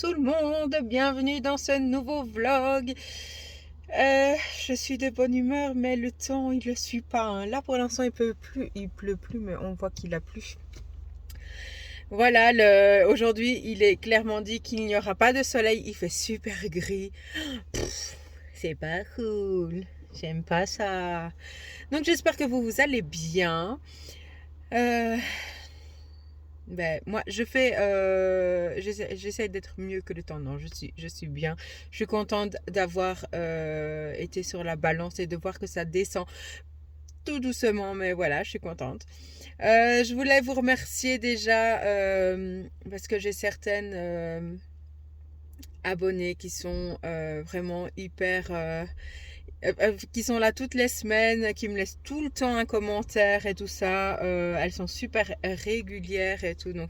tout le monde, bienvenue dans ce nouveau vlog. Je suis de bonne humeur, mais le temps il le suit pas, hein. Là pour l'instant il pleut plus, mais on voit qu'il a plu. Voilà, aujourd'hui il est clairement dit qu'il n'y aura pas de soleil, il fait super gris. Pff, c'est pas cool, j'aime pas ça. Donc j'espère que vous allez bien. Euh, moi, j'essaie d'être mieux que le temps. Non, je suis bien. Je suis contente d'avoir été sur la balance et de voir que ça descend tout doucement. Mais voilà, je suis contente. Je voulais vous remercier déjà parce que j'ai certaines abonnées qui sont vraiment hyper qui sont là toutes les semaines, qui me laissent tout le temps un commentaire et tout ça. Elles sont super régulières et tout. Donc,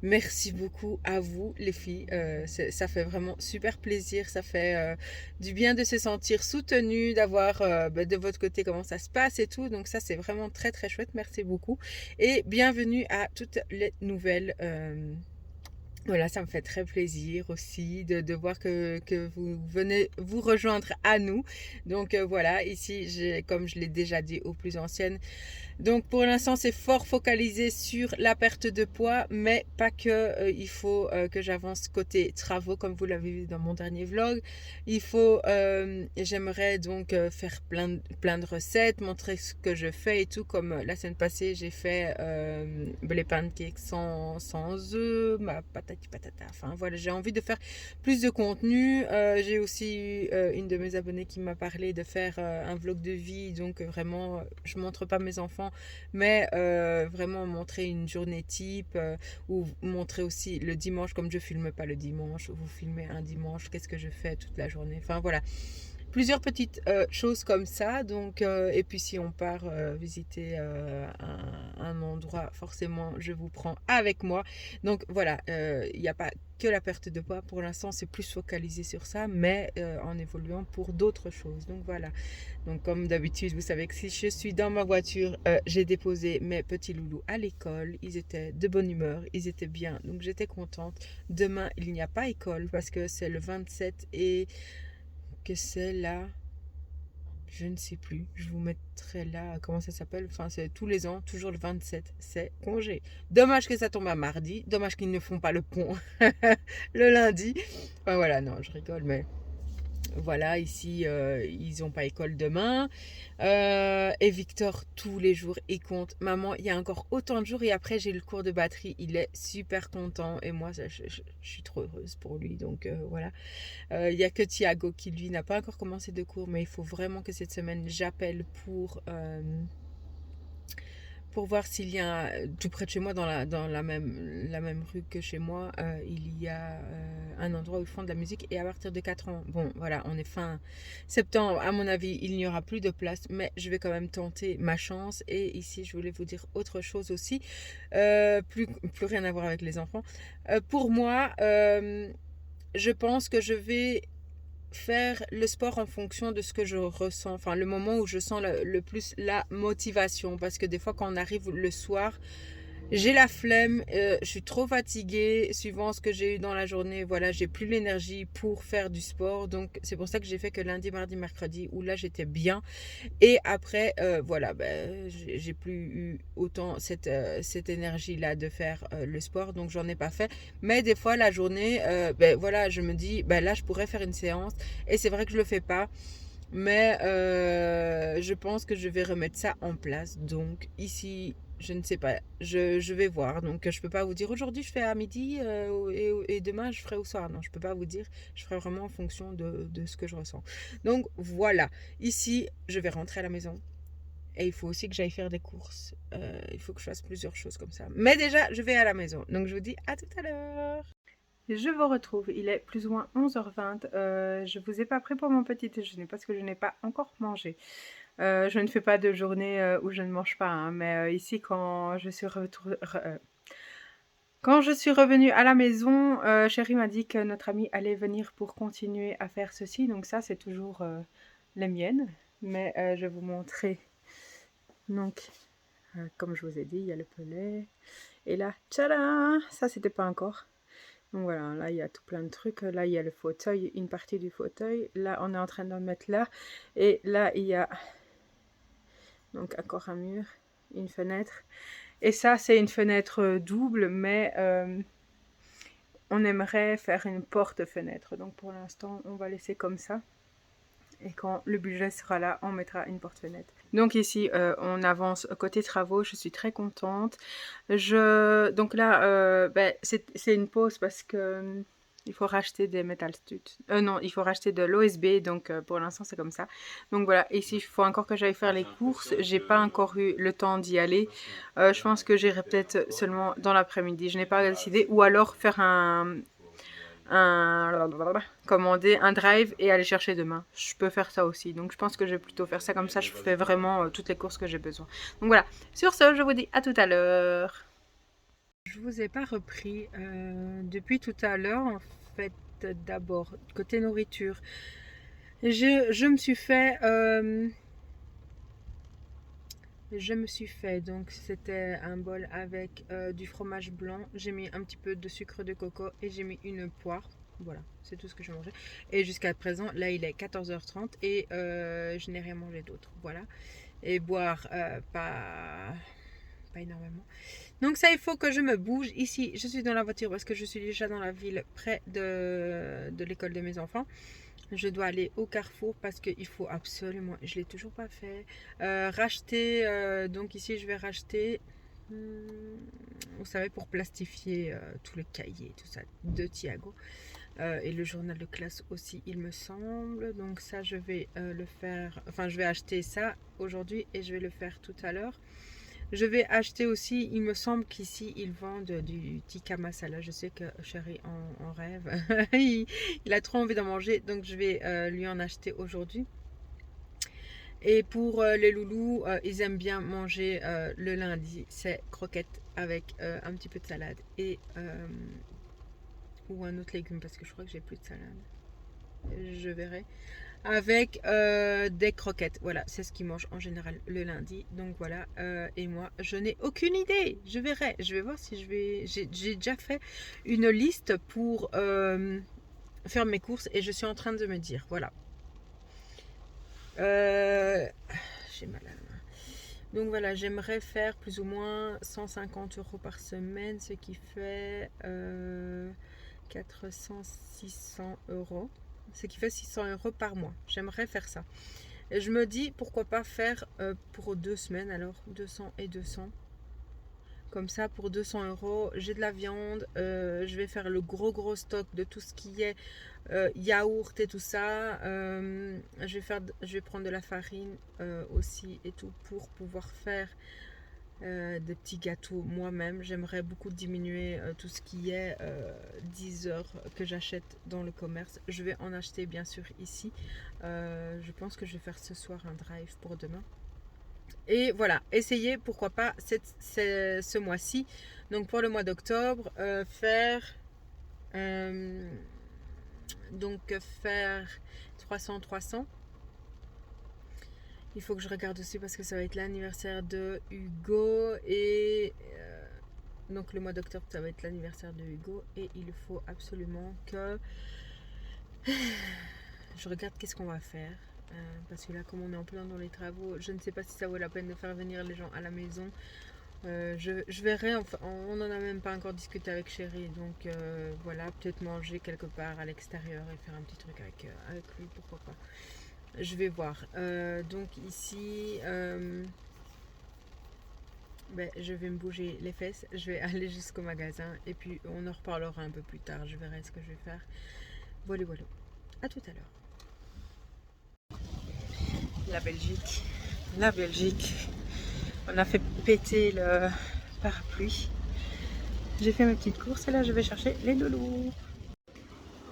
merci beaucoup à vous, les filles. Ça fait vraiment super plaisir. Ça fait du bien de se sentir soutenu, d'avoir de votre côté comment ça se passe et tout. Donc, ça, c'est vraiment très, très chouette. Merci beaucoup. Et bienvenue à toutes les nouvelles. Voilà, ça me fait très plaisir aussi de voir que vous venez vous rejoindre à nous. Donc voilà, ici, comme je l'ai déjà dit aux plus anciennes, donc pour l'instant, c'est fort focalisé sur la perte de poids, mais pas que. Il faut que j'avance côté travaux, comme vous l'avez vu dans mon dernier vlog. J'aimerais donc faire plein de recettes, montrer ce que je fais et tout. Comme la semaine passée, j'ai fait les pancakes sans œufs, ma patati patata. Enfin voilà, j'ai envie de faire plus de contenu. J'ai aussi eu une de mes abonnées qui m'a parlé de faire un vlog de vie. Donc vraiment, je montre pas mes enfants, mais vraiment montrer une journée type ou montrer aussi le dimanche, comme je filme pas le dimanche, vous filmez un dimanche, qu'est-ce que je fais toute la journée. Enfin voilà, plusieurs petites choses comme ça. Donc et puis si on part visiter un endroit, forcément je vous prends avec moi. Donc voilà, il n'y a pas que la perte de poids pour l'instant, c'est plus focalisé sur ça, mais en évoluant pour d'autres choses. Donc voilà, donc comme d'habitude, vous savez que si je suis dans ma voiture, j'ai déposé mes petits loulous à l'école. Ils étaient de bonne humeur, ils étaient bien, donc j'étais contente. Demain il n'y a pas école parce que c'est le 27 et que c'est là, je ne sais plus, je vous mettrai là, comment ça s'appelle, enfin c'est tous les ans, toujours le 27, c'est congé. Dommage que ça tombe à mardi, dommage qu'ils ne font pas le pont le lundi. Enfin voilà, non, je rigole, mais voilà, ici, ils n'ont pas école demain. Et Victor, tous les jours, il compte. Maman, il y a encore autant de jours et après, j'ai le cours de batterie. Il est super content et moi, je suis trop heureuse pour lui. Donc voilà. Il n'y a que Thiago qui, lui, n'a pas encore commencé de cours, mais il faut vraiment que cette semaine, j'appelle pour voir s'il y a tout près de chez moi, dans la même rue que chez moi, il y a un endroit où ils font de la musique. Et à partir de 4 ans, bon voilà, on est fin septembre, à mon avis il n'y aura plus de place, mais je vais quand même tenter ma chance. Et ici je voulais vous dire autre chose aussi, plus rien à voir avec les enfants. Pour moi, je pense que je vais faire le sport en fonction de ce que je ressens, enfin le moment où je sens le plus la motivation, parce que des fois quand on arrive le soir, j'ai la flemme, je suis trop fatiguée, suivant ce que j'ai eu dans la journée, voilà, j'ai plus l'énergie pour faire du sport. Donc c'est pour ça que j'ai fait que lundi, mardi, mercredi, où là j'étais bien. Et après, voilà, j'ai plus eu autant cette énergie-là de faire le sport, donc j'en ai pas fait. Mais des fois, la journée, voilà, je me dis, là, je pourrais faire une séance. Et c'est vrai que je le fais pas. Mais je pense que je vais remettre ça en place. Donc ici, je ne sais pas. Je vais voir. Donc je peux pas vous dire aujourd'hui je fais à midi et demain je ferai au soir. Non, je peux pas vous dire. Je ferai vraiment en fonction de ce que je ressens. Donc voilà. Ici, je vais rentrer à la maison. Et il faut aussi que j'aille faire des courses. Il faut que je fasse plusieurs choses comme ça. Mais déjà, je vais à la maison. Donc je vous dis à tout à l'heure. Je vous retrouve, il est plus ou moins 11h20. Je ne vous ai pas pris pour mon petit déjeuner parce que je n'ai pas encore mangé. Je ne fais pas de journée où je ne mange pas, hein, mais ici quand je suis revenue à la maison, Chérie m'a dit que notre amie allait venir pour continuer à faire ceci. Donc ça, c'est toujours les miennes. Mais je vais vous montrer. Donc, comme je vous ai dit, il y a le pellet. Et là, tchadam! Ça, c'était pas encore. Donc voilà, là il y a tout plein de trucs. Là il y a le fauteuil, une partie du fauteuil. Là on est en train de le mettre là. Et là il y a donc encore un mur, une fenêtre. Et ça c'est une fenêtre double, mais on aimerait faire une porte-fenêtre. Donc pour l'instant on va laisser comme ça. Et quand le budget sera là, on mettra une porte-fenêtre. Donc ici, on avance côté travaux. Je suis très contente. Donc là, c'est une pause parce que il faut racheter des metal studs. Non, il faut racheter de l'OSB. Donc pour l'instant, c'est comme ça. Donc voilà, ici, il faut encore que j'aille faire les courses. J'ai pas encore eu le temps d'y aller. Je pense que j'irai peut-être seulement dans l'après-midi. Je n'ai pas décidé. Ou alors faire commander un drive et aller chercher demain. Je peux faire ça aussi. Donc je pense que je vais plutôt faire ça comme ça. Je fais vraiment toutes les courses que j'ai besoin. Donc voilà. Sur ce, je vous dis à tout à l'heure. Je vous ai pas repris depuis tout à l'heure. En fait, d'abord côté nourriture, je me suis fait. Je me suis fait, donc c'était un bol avec du fromage blanc. J'ai mis un petit peu de sucre de coco et j'ai mis une poire. Voilà, c'est tout ce que je mangeais. Et jusqu'à présent, là il est 14h30 et je n'ai rien mangé d'autre. Voilà. Et boire, pas énormément. Donc ça, il faut que je me bouge. Ici, je suis dans la voiture parce que je suis déjà dans la ville près de l'école de mes enfants. Je dois aller au Carrefour parce qu'il faut absolument, je ne l'ai toujours pas fait, racheter, donc ici je vais racheter, vous savez, pour plastifier tous les cahiers, tout ça, de Thiago. Et le journal de classe aussi, il me semble. Donc ça, je vais le faire, enfin je vais acheter ça aujourd'hui et je vais le faire tout à l'heure. Je vais acheter aussi, il me semble qu'ici ils vendent du tikka masala. Je sais que Chéri en rêve. il a trop envie d'en manger, donc je vais lui en acheter aujourd'hui. Et pour les loulous, ils aiment bien manger le lundi, c'est croquettes avec un petit peu de salade et ou un autre légume parce que je crois que j'ai plus de salade. Je verrai avec des croquettes. Voilà, c'est ce qu'ils mangent en général le lundi. Donc voilà, et moi, je n'ai aucune idée. Je verrai. Je vais voir si je vais... J'ai déjà fait une liste pour faire mes courses et je suis en train de me dire, voilà. J'ai mal à la main. Donc voilà, j'aimerais faire plus ou moins 150 € par semaine, ce qui fait 400-600 €. Ce qui fait 600 € par mois. J'aimerais faire ça. Et je me dis, pourquoi pas faire pour 2 semaines, alors 200 et 200. Comme ça, pour 200 €, j'ai de la viande. Je vais faire le gros stock de tout ce qui est yaourt et tout ça. Je vais prendre de la farine aussi et tout pour pouvoir faire des petits gâteaux moi-même. J'aimerais beaucoup diminuer tout ce qui est 10 heures que j'achète dans le commerce. Je vais en acheter bien sûr ici. Je pense que je vais faire ce soir un drive pour demain. Et voilà, essayer pourquoi pas ce mois-ci, donc pour le mois d'octobre, faire 300. Il faut que je regarde aussi parce que ça va être l'anniversaire de Hugo et donc le mois d'octobre ça va être l'anniversaire de Hugo et il faut absolument que je regarde qu'est-ce qu'on va faire parce que là comme on est en plein dans les travaux, je ne sais pas si ça vaut la peine de faire venir les gens à la maison. Je verrai, enfin, on n'en a même pas encore discuté avec Chéri, donc voilà, peut-être manger quelque part à l'extérieur et faire un petit truc avec lui, pourquoi pas. Je vais voir. Donc ici, je vais me bouger les fesses. Je vais aller jusqu'au magasin et puis on en reparlera un peu plus tard. Je verrai ce que je vais faire. Voilà. À tout à l'heure. La Belgique. La Belgique. On a fait péter le parapluie. J'ai fait mes petites courses et là je vais chercher les loulous.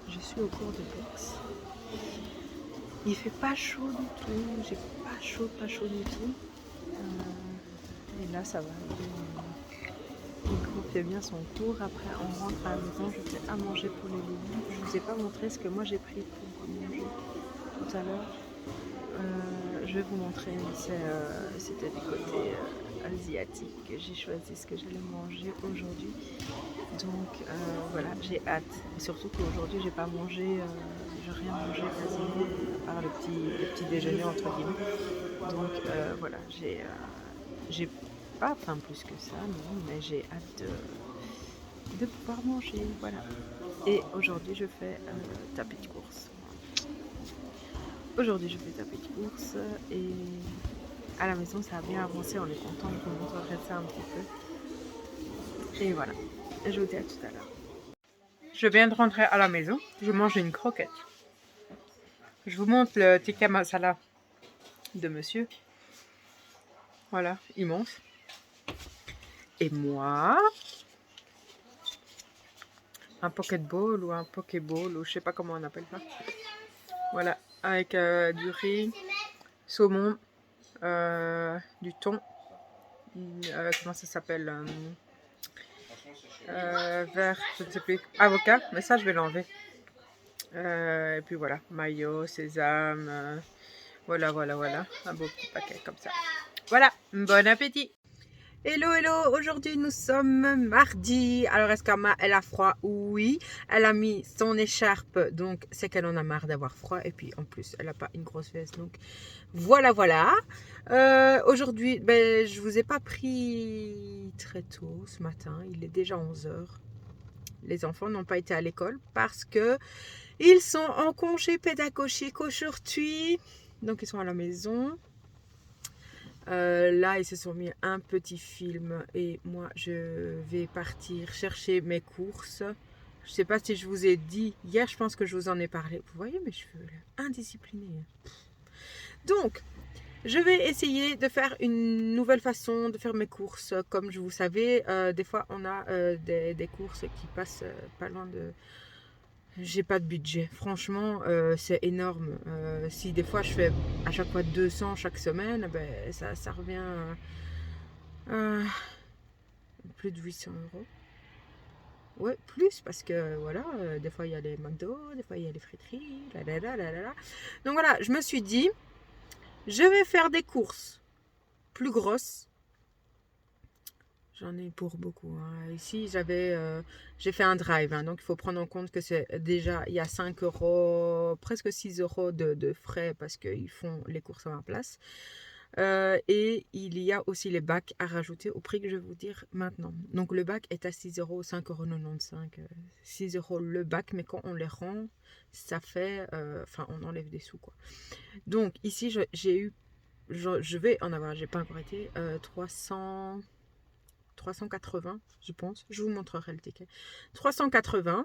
Je suis au cours de boxe. Il fait pas chaud du tout, j'ai pas chaud du tout. Et là ça va, il fait bien son cours. Après on rentre à la maison, je fais à manger pour les loulous. Je vous ai pas montré ce que moi j'ai pris pour manger tout à l'heure. Je vais vous montrer, mais c'était du côté asiatique. J'ai choisi ce que j'allais manger aujourd'hui. Donc voilà, j'ai hâte. Et surtout qu'aujourd'hui, j'ai pas mangé, j'ai rien mangé quasiment, à part le petit déjeuner entre guillemets. Donc voilà, j'ai pas faim plus que ça, non, mais j'ai hâte de pouvoir manger. Voilà. Et aujourd'hui, je fais tapis de course. Aujourd'hui, je fais tapis de course et à la maison, ça a bien avancé. On est content. Je vous montrerai ça un petit peu. Et voilà. Je vous dis à tout à l'heure. Je viens de rentrer à la maison. Je mange une croquette. Je vous montre le tikka masala de monsieur. Voilà, immense. Et moi, un pokeball ou un pokéball, ou je sais pas comment on appelle ça. Voilà, avec du riz, saumon, du thon, comment ça s'appelle, vert, je ne sais plus, avocat, mais ça je vais l'enlever. Et puis voilà, maillot, sésame, voilà, un beau petit paquet comme ça. Voilà, bon appétit! Hello, hello, aujourd'hui nous sommes mardi. Alors est-ce qu'Ama elle a froid? Oui, elle a mis son écharpe, donc c'est qu'elle en a marre d'avoir froid. Et puis en plus elle n'a pas une grosse veste, donc voilà. Aujourd'hui, je vous ai pas pris très tôt ce matin, il est déjà 11h. Les enfants n'ont pas été à l'école parce que ils sont en congé pédagogique aujourd'hui, donc ils sont à la maison. Là, ils se sont mis un petit film et moi, je vais partir chercher mes courses. Je sais pas si je vous ai dit, hier, je pense que je vous en ai parlé. Vous voyez mes cheveux, là, indisciplinés. Donc, je vais essayer de faire une nouvelle façon de faire mes courses. Comme je vous savais, des fois, on a des courses qui passent pas loin de... J'ai pas de budget. Franchement, c'est énorme. Si des fois je fais à chaque fois 200 chaque semaine, ça revient à plus de 800 €. Ouais, plus parce que voilà, des fois il y a les McDo, des fois il y a les friteries, là. Donc voilà, je me suis dit, je vais faire des courses plus grosses. J'en ai pour beaucoup. Ici, j'ai fait un drive. Donc, il faut prendre en compte que c'est déjà, il y a 5 €, presque 6 € de frais parce qu'ils font les courses à ma place. Et il y a aussi les bacs à rajouter au prix que je vais vous dire maintenant. Donc, le bac est à 6 €, 5,95 €. 6 € le bac, mais quand on les rend, ça fait... Enfin, on enlève des sous, quoi. Donc, ici, je vais en avoir, j'ai pas encore été, 380, je pense. Je vous montrerai le ticket. 380.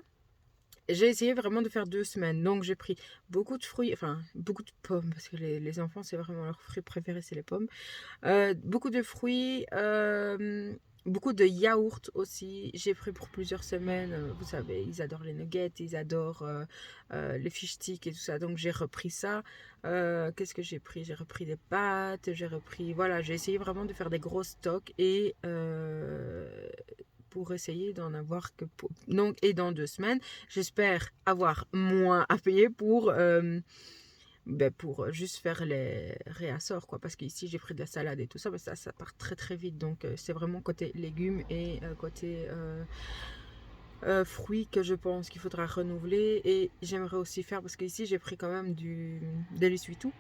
J'ai essayé vraiment de faire 2 semaines. Donc, j'ai pris beaucoup de fruits, enfin, beaucoup de pommes, parce que les enfants, c'est vraiment leur fruit préféré, c'est les pommes. Beaucoup de fruits, beaucoup de yaourts aussi. J'ai pris pour plusieurs semaines. Vous savez, ils adorent les nuggets, ils adorent les fish sticks et tout ça. Donc, j'ai repris ça. Qu'est-ce que j'ai pris? J'ai repris des pâtes, voilà, j'ai essayé vraiment de faire des gros stocks et pour essayer d'en avoir que pour... Donc, et dans 2 semaines, j'espère avoir moins à payer pour juste faire les réassorts, quoi, parce qu'ici j'ai pris de la salade et tout ça, ça part très très vite. Donc c'est vraiment côté légumes et côté fruits que je pense qu'il faudra renouveler. Et j'aimerais aussi faire, parce qu'ici j'ai pris quand même de l'essuie-tout.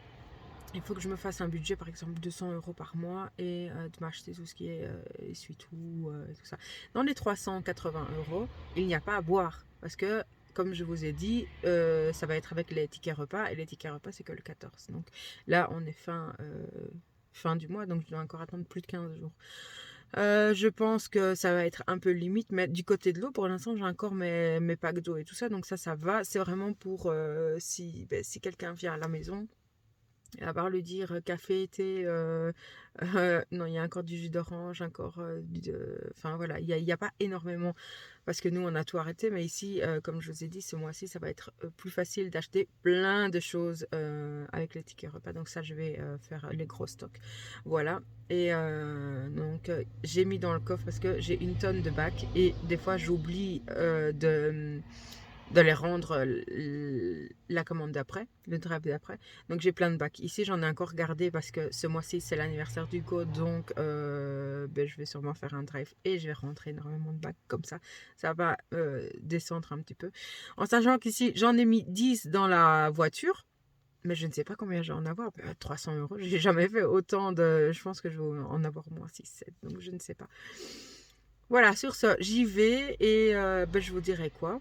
Il faut que je me fasse un budget, par exemple 200 € par mois, et de m'acheter tout ce qui est essuie-tout, tout ça. Dans les 380 €, il n'y a pas à boire, parce que comme je vous ai dit, ça va être avec les tickets repas, et les tickets repas c'est que le 14. Donc là on est fin du mois, donc je dois encore attendre plus de 15 jours. Je pense que ça va être un peu limite, mais du côté de l'eau, pour l'instant, j'ai encore mes packs d'eau et tout ça, donc ça va. C'est vraiment pour si quelqu'un vient à la maison, à part lui dire café, thé, non, il y a encore du jus d'orange, encore enfin voilà, il y a pas énormément, parce que nous on a tout arrêté, mais ici, comme je vous ai dit, ce mois-ci ça va être plus facile d'acheter plein de choses avec les tickets repas. Donc ça, je vais faire les gros stocks, voilà. Et donc j'ai mis dans le coffre parce que j'ai une tonne de bacs et des fois j'oublie de les rendre la commande d'après, le drive d'après. Donc j'ai plein de bacs. Ici j'en ai encore gardé parce que ce mois-ci c'est l'anniversaire d'Hugo, donc je vais sûrement faire un drive et je vais rentrer énormément de bacs comme ça. Ça va descendre un petit peu. En sachant qu'ici j'en ai mis 10 dans la voiture. Mais je ne sais pas combien je vais en avoir. 300 €. J'ai jamais fait autant de... Je pense que je vais en avoir au moins 6-7. Donc je ne sais pas. Voilà, sur ça, j'y vais. Et je vous dirai quoi.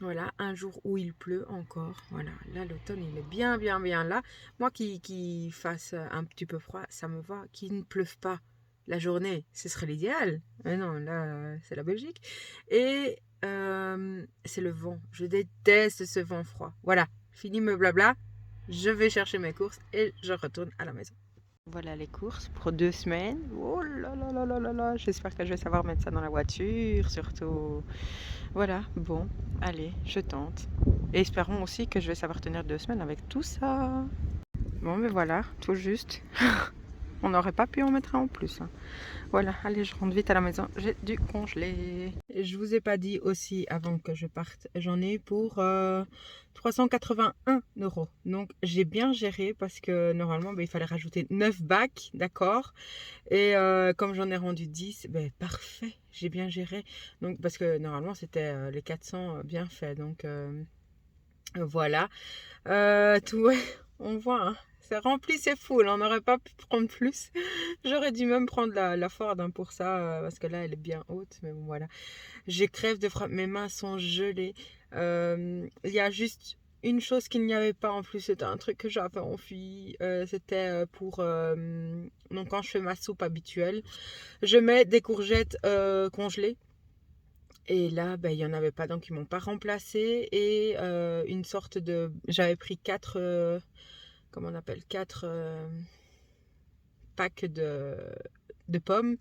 Voilà, un jour où il pleut encore. Voilà, là l'automne il est bien là. Moi qui fasse un petit peu froid, ça me va. Qu'il ne pleuve pas la journée, ce serait l'idéal. Mais non, là c'est la Belgique. Et c'est le vent. Je déteste ce vent froid. Voilà, fini me blabla. Je vais chercher mes courses et je retourne à la maison. Voilà les courses pour 2 semaines. Oh là là là là là là. J'espère que je vais savoir mettre ça dans la voiture, surtout. Voilà, bon, allez, je tente. Et espérons aussi que je vais savoir tenir 2 semaines avec tout ça. Bon, mais voilà, tout juste. On n'aurait pas pu en mettre un en plus. Voilà, allez, je rentre vite à la maison. J'ai dû congeler. Et je vous ai pas dit aussi avant que je parte. J'en ai pour 381 €. Donc j'ai bien géré parce que normalement il fallait rajouter 9 bacs, d'accord. Et comme j'en ai rendu 10, parfait, j'ai bien géré. Donc parce que normalement c'était les 400 bien fait. Donc voilà. Tout, ouais, on voit, hein. C'est rempli, c'est full. On n'aurait pas pu prendre plus. J'aurais dû même prendre la Ford pour ça, parce que là, elle est bien haute. Mais bon, voilà. J'ai crève de froid. Mes mains sont gelées. Il y a juste une chose qu'il n'y avait pas en plus. C'était un truc que j'avais envie. C'était pour... donc, quand je fais ma soupe habituelle, je mets des courgettes congelées. Et là, il n'y en avait pas, donc ils m'ont pas remplacé. Et une sorte de... J'avais pris 4... comment on appelle 4 packs de pommes.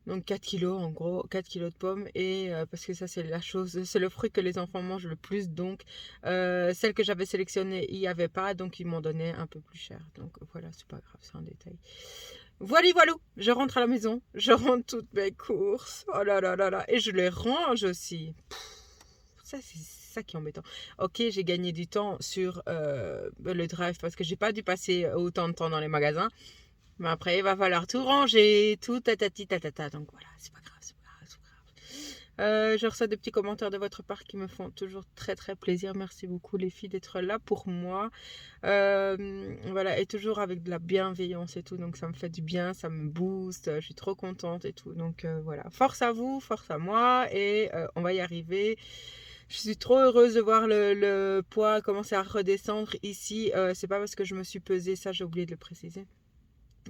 Donc 4 kilos en gros, 4 kilos de pommes. Et parce que ça c'est la chose, c'est le fruit que les enfants mangent le plus. Donc celle que j'avais sélectionnée, il n'y avait pas. Donc ils m'ont donné un peu plus cher. Donc voilà, c'est pas grave, c'est un détail. Voilà, je rentre à la maison, je rentre toutes mes courses, oh là là là là, et je les range aussi. Ça, c'est ça qui est embêtant. Ok, j'ai gagné du temps sur le drive parce que j'ai pas dû passer autant de temps dans les magasins. Mais après, il va falloir tout ranger, tout tatati tatata. Donc voilà, c'est pas grave, c'est pas grave, c'est pas grave. Je reçois des petits commentaires de votre part qui me font toujours très très plaisir. Merci beaucoup les filles d'être là pour moi. Voilà, et toujours avec de la bienveillance et tout. Donc ça me fait du bien, ça me booste. Je suis trop contente et tout. Donc voilà, force à vous, force à moi et on va y arriver. Je suis trop heureuse de voir le poids commencer à redescendre ici. C'est pas parce que je me suis pesée, ça j'ai oublié de le préciser.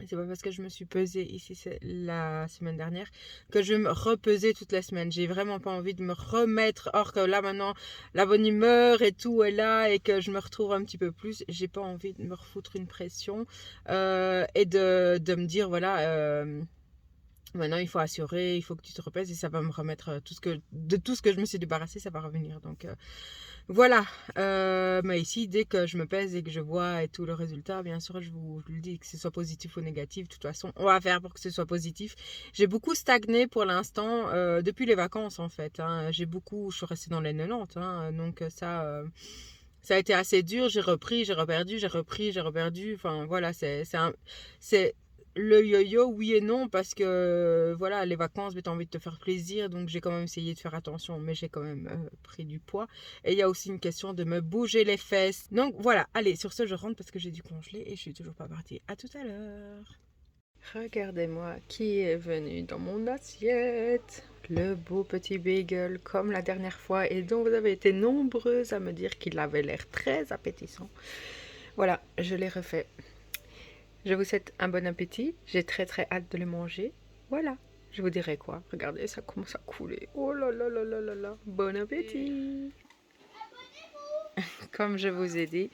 C'est pas parce que je me suis pesée ici la semaine dernière que je vais me repeser toute la semaine. J'ai vraiment pas envie de me remettre. Or que là maintenant, la bonne humeur et tout est là et que je me retrouve un petit peu plus. J'ai pas envie de me refoutre une pression et de me dire voilà. Maintenant, il faut assurer, il faut que tu te repèses et ça va me remettre de tout ce que je me suis débarrassée, ça va revenir. Donc voilà. Mais ici, dès que je me pèse et que je vois et tout le résultat, bien sûr, je vous le dis, que ce soit positif ou négatif. De toute façon, on va faire pour que ce soit positif. J'ai beaucoup stagné pour l'instant depuis les vacances en fait. Hein. Je suis restée dans les 90. Hein, donc ça a été assez dur. J'ai repris, j'ai reperdu, j'ai repris, j'ai reperdu. Enfin voilà, c'est le yo-yo, oui et non, parce que voilà, les vacances, tu as envie de te faire plaisir, donc j'ai quand même essayé de faire attention, mais j'ai quand même pris du poids. Et il y a aussi une question de me bouger les fesses. Donc voilà, allez, sur ce, je rentre parce que j'ai dû congeler et je suis toujours pas partie. À tout à l'heure. Regardez-moi qui est venu dans mon assiette. Le beau petit bagel, comme la dernière fois, et dont vous avez été nombreuses à me dire qu'il avait l'air très appétissant. Voilà, je l'ai refait. Je vous souhaite un bon appétit. J'ai très très hâte de le manger. Voilà. Je vous dirai quoi. Regardez, ça commence à couler. Oh là là là là là là. Bon appétit. Comme je vous ai dit,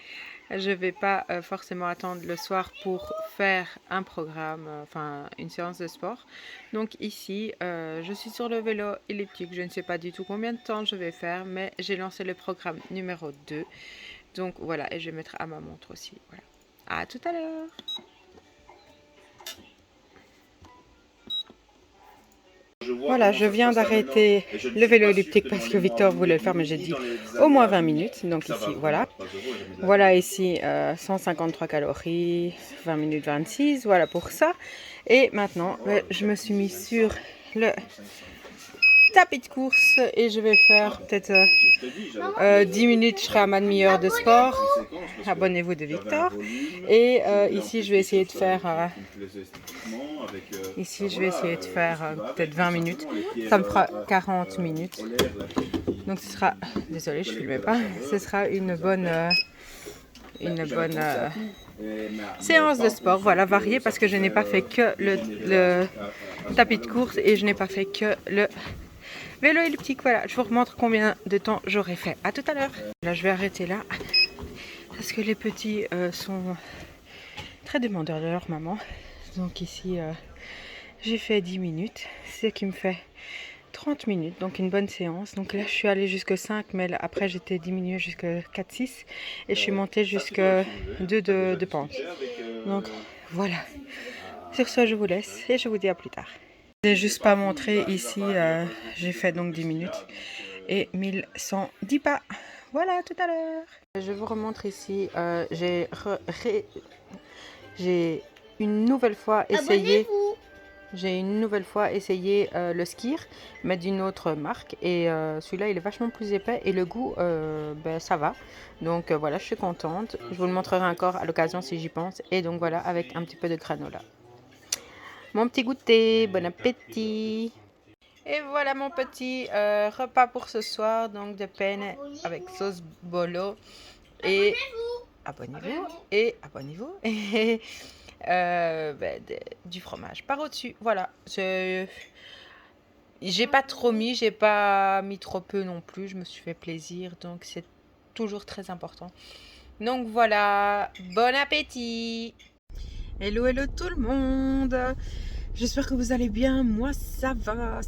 je ne vais pas forcément attendre le soir pour faire un programme, enfin une séance de sport. Donc ici, je suis sur le vélo elliptique. Je ne sais pas du tout combien de temps je vais faire, mais j'ai lancé le programme numéro 2. Donc voilà, et je vais mettre à ma montre aussi. Voilà. À tout à l'heure. Voilà, je viens d'arrêter le vélo elliptique parce que Victor voulait le faire, mais j'ai dit au moins 20 minutes. Donc ici, voilà. Voilà ici 153 calories, 20 minutes 26, voilà pour ça. Et maintenant, je me suis mis sur le tapis de course et je vais faire peut-être 10 minutes, je serai à ma demi-heure de sport. Abonnez-vous de Victor. Et ici, je vais essayer de faire peut-être 20 minutes. Ça me fera 40 minutes. Donc ce sera, désolée, je ne filmais pas, ce sera une bonne séance de sport, voilà, variée, parce que je n'ai pas fait que le tapis de course et je n'ai pas fait que le vélo elliptique. Voilà, je vous remontre combien de temps j'aurais fait. À tout à l'heure. Là, je vais arrêter là parce que les petits sont très demandeurs de leur maman. Donc ici, j'ai fait 10 minutes, ce qui me fait 30 minutes, donc une bonne séance. Donc là, je suis allée jusque 5, mais là, après, j'étais diminuée jusqu'à 4-6 et je suis montée jusqu'à 2 de pente. Donc voilà. Sur ce, je vous laisse et je vous dis à plus tard. Je n'ai juste pas montré ici, j'ai fait donc 10 minutes et 1110 pas. Voilà, tout à l'heure. Je vous remontre ici, j'ai une nouvelle fois essayé. J'ai une nouvelle fois essayé le Skir, mais d'une autre marque. Et celui-là, il est vachement plus épais et le goût, ben, ça va. Donc voilà, je suis contente. Je vous le montrerai encore à l'occasion si j'y pense. Et donc voilà, avec un petit peu de granola. Mon petit goûter, bon appétit. Et voilà mon petit repas pour ce soir. Donc de penne avec sauce bolo. Et abonnez-vous. Et abonnez-vous. Et du fromage par au-dessus. Voilà, j'ai pas trop mis, j'ai pas mis trop peu non plus, je me suis fait plaisir, donc c'est toujours très important. Donc voilà, bon appétit. Hello hello tout le monde, j'espère que vous allez bien. Moi ça va,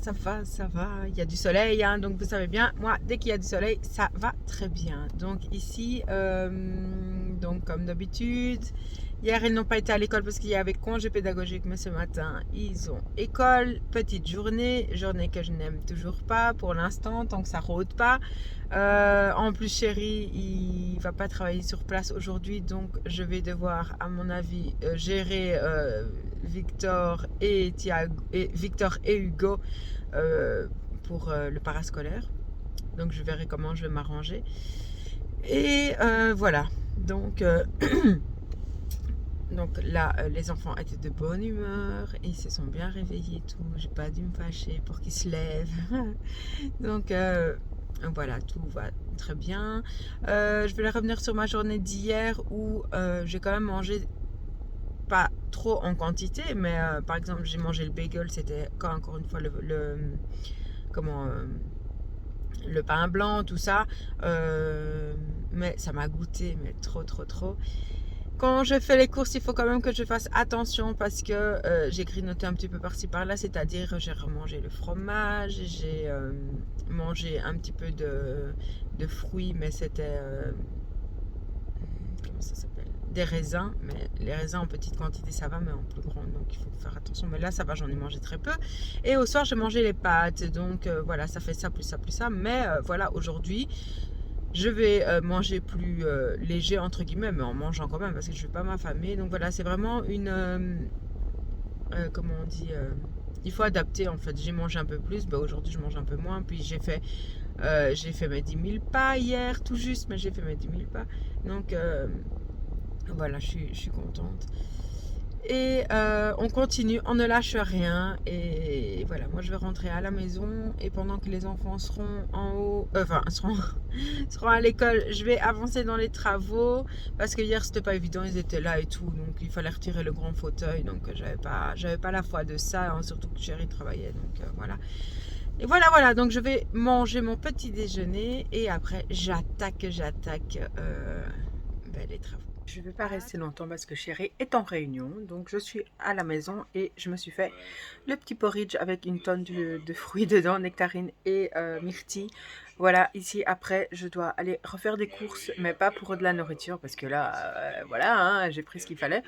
il y a du soleil, hein, donc vous savez bien, moi dès qu'il y a du soleil ça va très bien. Donc ici donc comme d'habitude, hier ils n'ont pas été à l'école parce qu'il y avait congé pédagogique, mais ce matin ils ont école. Petite journée que je n'aime toujours pas pour l'instant tant que ça rôde pas. En plus chéri il va pas travailler sur place aujourd'hui, donc je vais devoir à mon avis gérer Victor et Hugo pour le parascolaire. Donc je verrai comment je vais m'arranger. Et voilà, donc donc là les enfants étaient de bonne humeur et ils se sont bien réveillés et tout. J'ai pas dû me fâcher pour qu'ils se lèvent. Donc voilà, tout va très bien. Je vais revenir sur ma journée d'hier où j'ai quand même mangé pas trop en quantité, mais par exemple j'ai mangé le bagel, c'était encore une fois le pain blanc, tout ça, mais ça m'a goûté, mais trop. Quand je fais les courses, il faut quand même que je fasse attention parce que j'ai grignoté un petit peu par-ci par-là, c'est-à-dire j'ai remangé le fromage, j'ai mangé un petit peu de fruits, mais c'était comment ça s'appelle, des raisins, mais les raisins en petite quantité ça va, mais en plus grande, donc il faut faire attention. Mais là ça va, j'en ai mangé très peu. Et au soir j'ai mangé les pâtes, donc voilà, ça fait ça plus ça, mais voilà, aujourd'hui je vais manger plus léger entre guillemets, mais en mangeant quand même parce que je ne vais pas m'affamer. Donc voilà, c'est vraiment une comment on dit, il faut adapter en fait. J'ai mangé un peu plus, bah, aujourd'hui je mange un peu moins. Puis j'ai fait mes 10 000 pas hier, tout juste, mais j'ai fait mes 10 000 pas. Donc voilà, je suis contente. Et on continue, on ne lâche rien. Et voilà, moi je vais rentrer à la maison. Et pendant que les enfants seront en haut, seront à l'école, je vais avancer dans les travaux. Parce que hier c'était pas évident, ils étaient là et tout. Donc il fallait retirer le grand fauteuil. Donc j'avais pas la foi de ça, hein, surtout que chérie travaillait. Donc voilà. Et voilà, donc je vais manger mon petit déjeuner. Et après j'attaque les travaux. Je ne vais pas rester longtemps parce que chérie est en réunion, donc je suis à la maison et je me suis fait le petit porridge avec une tonne de fruits dedans, nectarines et myrtilles. Voilà, ici après je dois aller refaire des courses, mais pas pour de la nourriture parce que là, voilà, hein, j'ai pris ce qu'il fallait.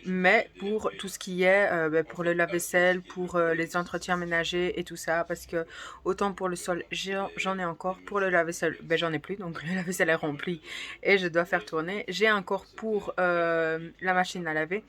mais pour tout ce qui est pour le lave-vaisselle, pour les entretiens ménagers et tout ça, parce que autant pour le sol, j'en ai encore, pour le lave-vaisselle, j'en ai plus, donc le lave-vaisselle est rempli et je dois faire tourner. J'ai encore pour la machine à laver.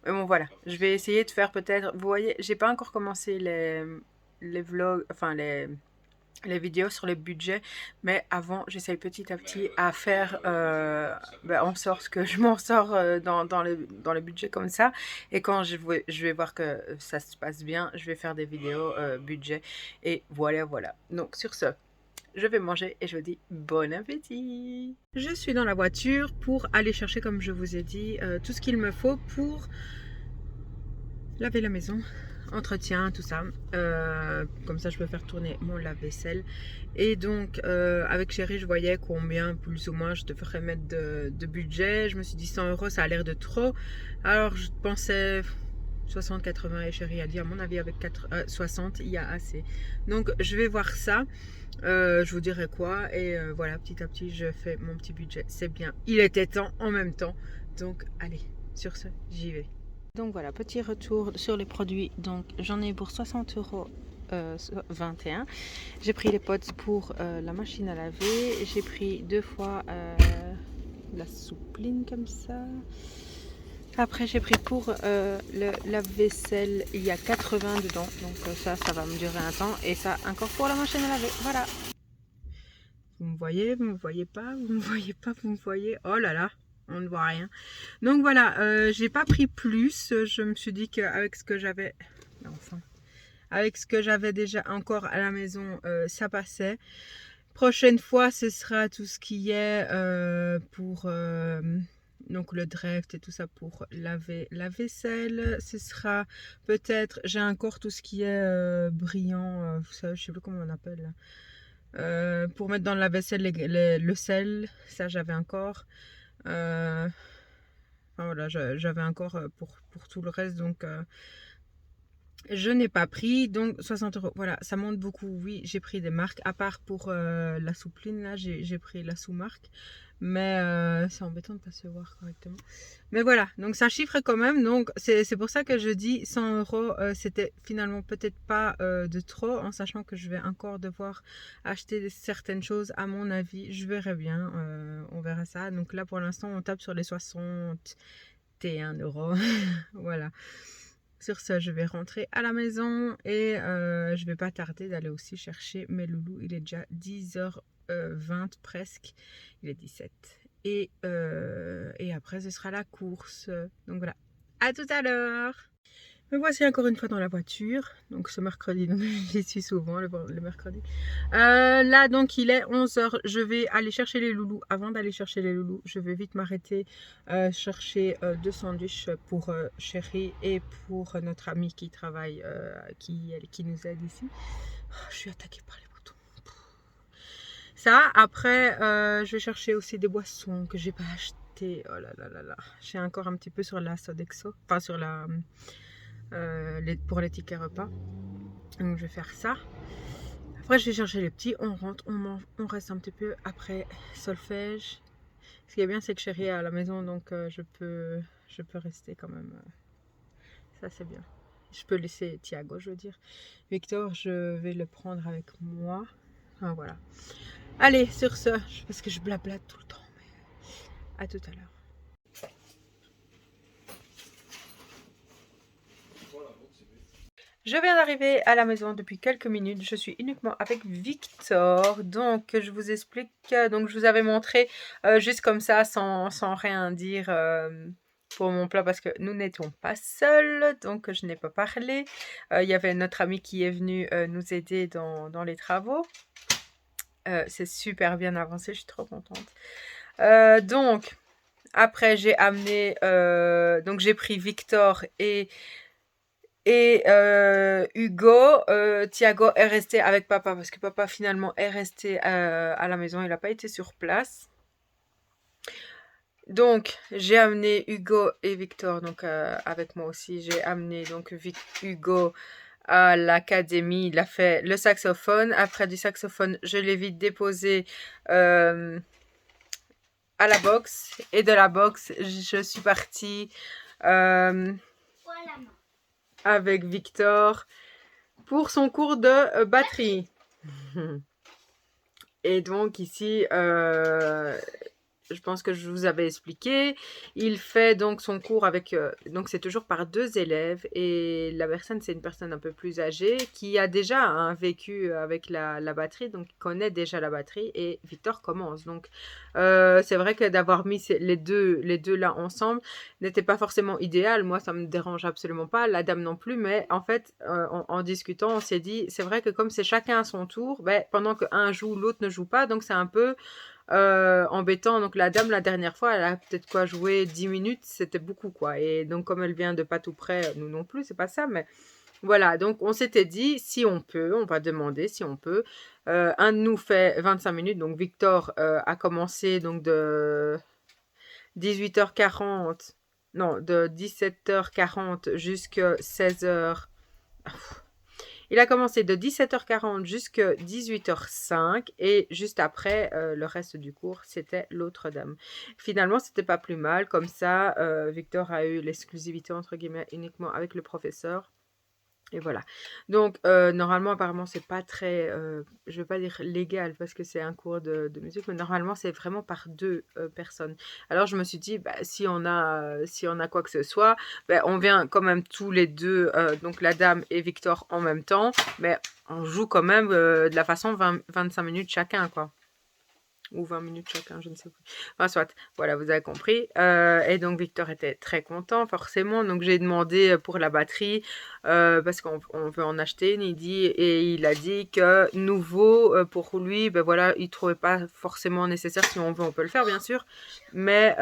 Bon voilà, je vais essayer de faire peut-être, vous voyez, j'ai pas encore commencé les vlogs, enfin les vidéos sur le budget, mais avant j'essaye petit à petit à faire en sorte que je m'en sors dans le budget comme ça, et quand je vais voir que ça se passe bien, je vais faire des vidéos budget, et voilà. Donc sur ce, je vais manger et je vous dis bon appétit. Je suis dans la voiture pour aller chercher, comme je vous ai dit, tout ce qu'il me faut pour laver la maison, entretien, tout ça. Comme ça, je peux faire tourner mon lave-vaisselle. Et donc, avec Chérie, je voyais combien, plus ou moins, je devrais mettre de budget. Je me suis dit 100 euros, ça a l'air de trop. Alors, je pensais 60, 80, et Chérie a dit, à mon avis, avec 60, il y a assez. Donc, je vais voir ça. Je vous dirai quoi. Et voilà, petit à petit, je fais mon petit budget. C'est bien. Il était temps en même temps. Donc, allez, sur ce, j'y vais. Donc voilà, petit retour sur les produits. Donc j'en ai pour 60 euros 21. J'ai pris les pots pour la machine à laver. J'ai pris 2 fois la soupline comme ça. Après j'ai pris pour le lave-vaisselle, il y a 80 dedans. Donc ça va me durer un temps. Et ça encore pour la machine à laver. Voilà. Vous me voyez, vous me voyez pas, vous me voyez pas, vous me voyez. Oh là là, on ne voit rien. Donc voilà, j'ai pas pris plus. Je me suis dit qu'avec ce que j'avais, enfin, avec ce que j'avais déjà encore à la maison, ça passait. Prochaine fois, ce sera tout ce qui est pour donc le Dreft et tout ça pour laver la vaisselle. Ce sera peut-être, j'ai encore tout ce qui est brillant, vous savez, je sais plus comment on appelle là. Pour mettre dans la vaisselle le sel, ça j'avais encore. Enfin voilà, j'avais encore pour tout le reste, donc je n'ai pas pris. Donc 60 euros, voilà, ça monte beaucoup. Oui, j'ai pris des marques, à part pour la soupline, là j'ai pris la sous-marque, mais c'est embêtant de ne pas se voir correctement. Mais voilà, donc ça chiffre quand même, donc c'est pour ça que je dis 100 euros, c'était finalement peut-être pas de trop, en sachant que je vais encore devoir acheter certaines choses, à mon avis, je verrai bien, on verra ça. Donc là pour l'instant on tape sur les 61 euros, voilà. Sur ce, je vais rentrer à la maison et je vais pas tarder d'aller aussi chercher mes loulous. Il est déjà 10h20 presque, il est 17. Et après, ce sera la course. Donc voilà, à tout à l'heure. Me voici encore une fois dans la voiture. Donc ce mercredi, donc j'y suis souvent le mercredi. Là donc il est 11h. Je vais aller chercher les loulous. Avant d'aller chercher les loulous, je vais vite m'arrêter chercher 2 sandwichs pour Chérie et pour notre ami qui travaille, qui nous aide ici. Oh, je suis attaquée par les boutons. Ça, après je vais chercher aussi des boissons que j'ai pas achetées. Oh là là là là. J'ai encore un petit peu sur la Sodexo. Enfin sur la... pour les tickets repas. Donc je vais faire ça. Après je vais chercher les petits, on rentre, on mange, on reste un petit peu. Après solfège. Ce qui est bien c'est que Chérie est à la maison, donc je peux rester quand même. Ça c'est bien. Je peux laisser Thiago, je veux dire. Victor, je vais le prendre avec moi. Enfin, voilà. Allez, sur ce, parce que je blablate tout le temps. Mais à tout à l'heure. Je viens d'arriver à la maison depuis quelques minutes. Je suis uniquement avec Victor. Donc, je vous explique. Donc, je vous avais montré juste comme ça, sans rien dire pour mon plat, parce que nous n'étions pas seuls. Donc, je n'ai pas parlé. Il y avait notre ami qui est venu nous aider dans les travaux. C'est super bien avancé. Je suis trop contente. Donc, après, j'ai amené... donc, j'ai pris Victor et Hugo. Thiago est resté avec papa parce que papa finalement est resté à la maison, il n'a pas été sur place. Donc j'ai amené Hugo et Victor, donc avec moi aussi. J'ai amené donc Hugo à l'académie, il a fait le saxophone. Après du saxophone, je l'ai vite déposé à la boxe, et de la boxe je suis partie euh, avec Victor pour son cours de batterie. Et donc ici, je pense que je vous avais expliqué, il fait donc son cours avec, donc c'est toujours par 2 élèves et la personne c'est une personne un peu plus âgée qui a déjà un vécu avec la batterie, donc il connaît déjà la batterie et Victor commence. Donc c'est vrai que d'avoir mis les deux là ensemble n'était pas forcément idéal. Moi ça me dérange absolument pas, la dame non plus, mais en fait en discutant on s'est dit c'est vrai que comme c'est chacun à son tour, ben, pendant qu'un joue l'autre ne joue pas, donc c'est un peu embêtant. Donc la dame la dernière fois elle a peut-être quoi joué 10 minutes, c'était beaucoup quoi, et donc comme elle vient de pas tout près, nous non plus c'est pas ça, mais voilà, donc on s'était dit si on peut, on va demander si on peut. Un de nous fait 25 minutes, donc Victor a commencé donc de 18h40, non de 17h40 jusqu'à 16h. Il a commencé de 17h40 jusqu'à 18h05 et juste après, le reste du cours, c'était l'autre dame. Finalement, c'était pas plus mal. Comme ça, Victor a eu l'exclusivité, entre guillemets, uniquement avec le professeur. Et voilà. Donc, normalement, apparemment, c'est pas très, je vais pas dire légal parce que c'est un cours de musique, mais normalement, c'est vraiment par 2 personnes. Alors, je me suis dit, bah, si on a quoi que ce soit, bah, on vient quand même tous les deux, donc la dame et Victor en même temps, mais on joue quand même de la façon 25 minutes chacun, quoi. Ou 20 minutes chacun, je ne sais plus. Enfin, soit, voilà, vous avez compris. Et donc, Victor était très content, forcément. Donc, j'ai demandé pour la batterie, parce qu'on veut en acheter une. Et il a dit que nouveau, pour lui, ben voilà, il ne trouvait pas forcément nécessaire. Si on veut, on peut le faire, bien sûr. Mais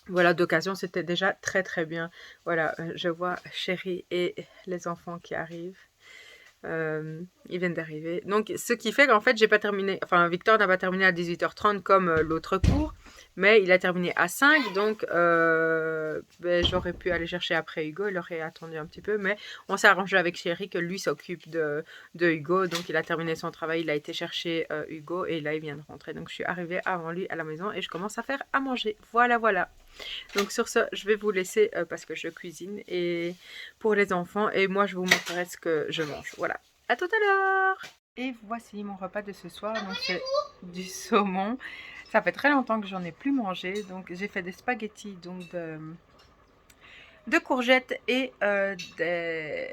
voilà, d'occasion, c'était déjà très, très bien. Voilà, je vois Chérie et les enfants qui arrivent. Ils viennent d'arriver. Donc, ce qui fait qu'en fait, j'ai pas terminé. Enfin, Victor n'a pas terminé à 18h30 comme l'autre cours, mais il a terminé à 5. Donc, ben, j'aurais pu aller chercher après Hugo. Il aurait attendu un petit peu, mais on s'est arrangé avec Chérie que lui s'occupe de Hugo. Donc, il a terminé son travail. Il a été chercher Hugo et là, il vient de rentrer. Donc, je suis arrivée avant lui à la maison et je commence à faire à manger. Voilà, voilà. Donc sur ce, je vais vous laisser parce que je cuisine et pour les enfants et moi je vous montrerai ce que je mange. Voilà, à tout à l'heure. Et voici mon repas de ce soir, donc c'est du saumon. Ça fait très longtemps que j'en ai plus mangé, donc j'ai fait des spaghettis donc de courgettes et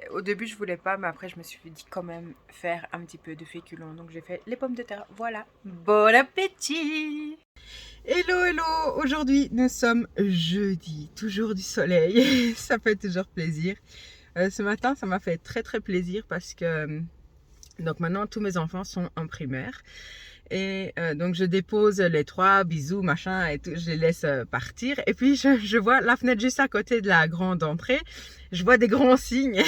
au début je voulais pas, mais après je me suis dit quand même faire un petit peu de féculents, donc j'ai fait les pommes de terre. Voilà, bon appétit. Hello, hello! Aujourd'hui, nous sommes jeudi, toujours du soleil, ça fait toujours plaisir. Ce matin, ça m'a fait très très plaisir parce que donc maintenant, tous mes enfants sont en primaire. Et donc je dépose les 3, bisous, machin, et tout, je les laisse partir. Et puis je vois la fenêtre juste à côté de la grande entrée. Je vois des grands signes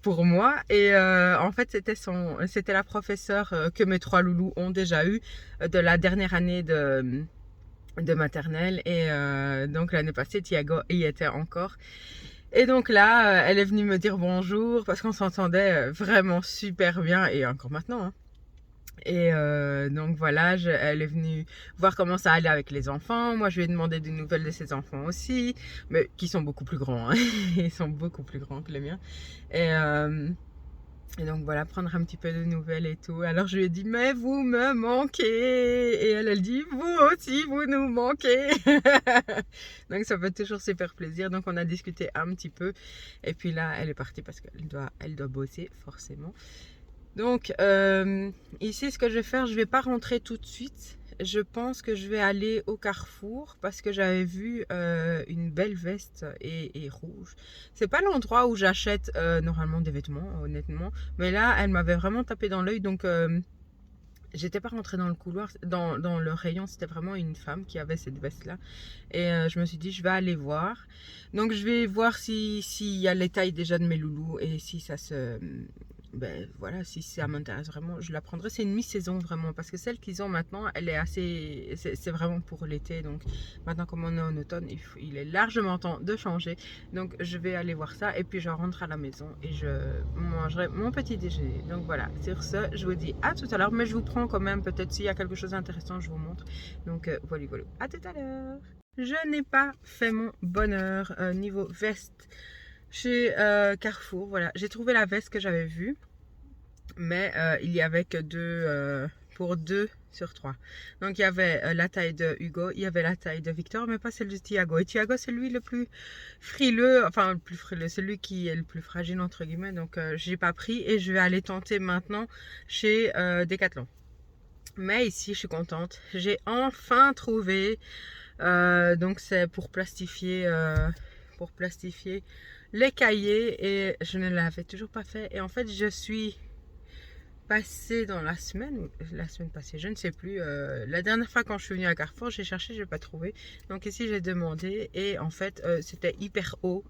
pour moi. Et en fait, c'était la professeure que mes 3 loulous ont déjà eu de la dernière année de maternelle. Et donc l'année passée, Thiago y était encore. Et donc là, elle est venue me dire bonjour parce qu'on s'entendait vraiment super bien et encore maintenant, hein. Et donc voilà, elle est venue voir comment ça allait avec les enfants. Moi, je lui ai demandé des nouvelles de ses enfants aussi, mais qui sont beaucoup plus grands, hein. Ils sont beaucoup plus grands que les miens. Et donc voilà, prendre un petit peu de nouvelles et tout. Alors je lui ai dit, mais vous me manquez. Et elle dit, vous aussi, vous nous manquez. Donc ça fait toujours super plaisir. Donc on a discuté un petit peu. Et puis là, elle est partie parce qu'elle doit bosser forcément. Donc ici, ce que je vais faire, je vais pas rentrer tout de suite. Je pense que je vais aller au Carrefour parce que j'avais vu une belle veste et rouge. C'est pas l'endroit où j'achète normalement des vêtements, honnêtement. Mais là, elle m'avait vraiment tapé dans l'œil. Donc j'étais pas rentrée dans le couloir, dans le rayon. C'était vraiment une femme qui avait cette veste-là. Et je me suis dit, je vais aller voir. Donc je vais voir s'il y a les tailles déjà de mes loulous et si ça se ben voilà, si ça m'intéresse vraiment, je la prendrai. C'est une mi-saison vraiment, parce que celle qu'ils ont maintenant, elle est assez, c'est vraiment pour l'été. Donc maintenant, comme on est en automne, il est largement temps de changer. Donc je vais aller voir ça et puis je rentre à la maison et je mangerai mon petit déjeuner. Donc voilà, sur ce, je vous dis à tout à l'heure, mais je vous prends quand même, peut-être s'il y a quelque chose d'intéressant, je vous montre. Donc voilà, voilà, à tout à l'heure. Je n'ai pas fait mon bonheur niveau veste chez Carrefour. Voilà, j'ai trouvé la veste que j'avais vue, mais il y avait que pour 2 sur 3. Donc il y avait la taille de Hugo, il y avait la taille de Victor, mais pas celle de Thiago. Et Thiago, c'est lui le plus frileux, enfin le plus frileux, c'est lui qui est le plus fragile entre guillemets. Donc j'ai pas pris et je vais aller tenter maintenant chez Decathlon. Mais ici, je suis contente. J'ai enfin trouvé. Donc c'est pour plastifier les cahiers et je ne l'avais toujours pas fait. Et en fait, je suis passée dans la semaine passée, je ne sais plus. La dernière fois quand je suis venue à Carrefour, j'ai cherché, je n'ai pas trouvé. Donc ici, j'ai demandé et en fait, c'était hyper haut.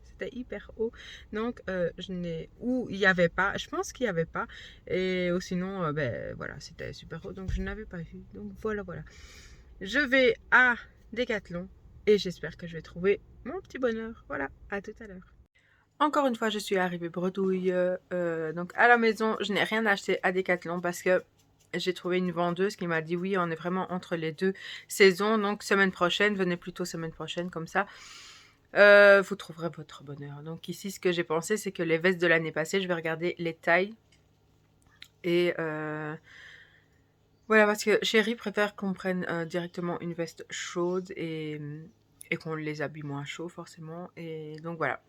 C'était hyper haut. Donc, je n'ai. Ou il n'y avait pas. Je pense qu'il n'y avait pas. Et ou sinon, ben voilà, c'était super haut. Donc, je n'avais pas vu. Donc, voilà, voilà. Je vais à Decathlon et j'espère que je vais trouver mon petit bonheur. Voilà, à tout à l'heure. Encore une fois, je suis arrivée bredouille. Donc à la maison, je n'ai rien acheté à Decathlon parce que j'ai trouvé une vendeuse qui m'a dit oui, on est vraiment entre les deux saisons. Donc semaine prochaine, venez plutôt semaine prochaine comme ça. Vous trouverez votre bonheur. Donc ici, ce que j'ai pensé, c'est que les vestes de l'année passée, je vais regarder les tailles. Et voilà, parce que Chérie préfère qu'on prenne directement une veste chaude et qu'on les habille moins chaud forcément. Et donc voilà.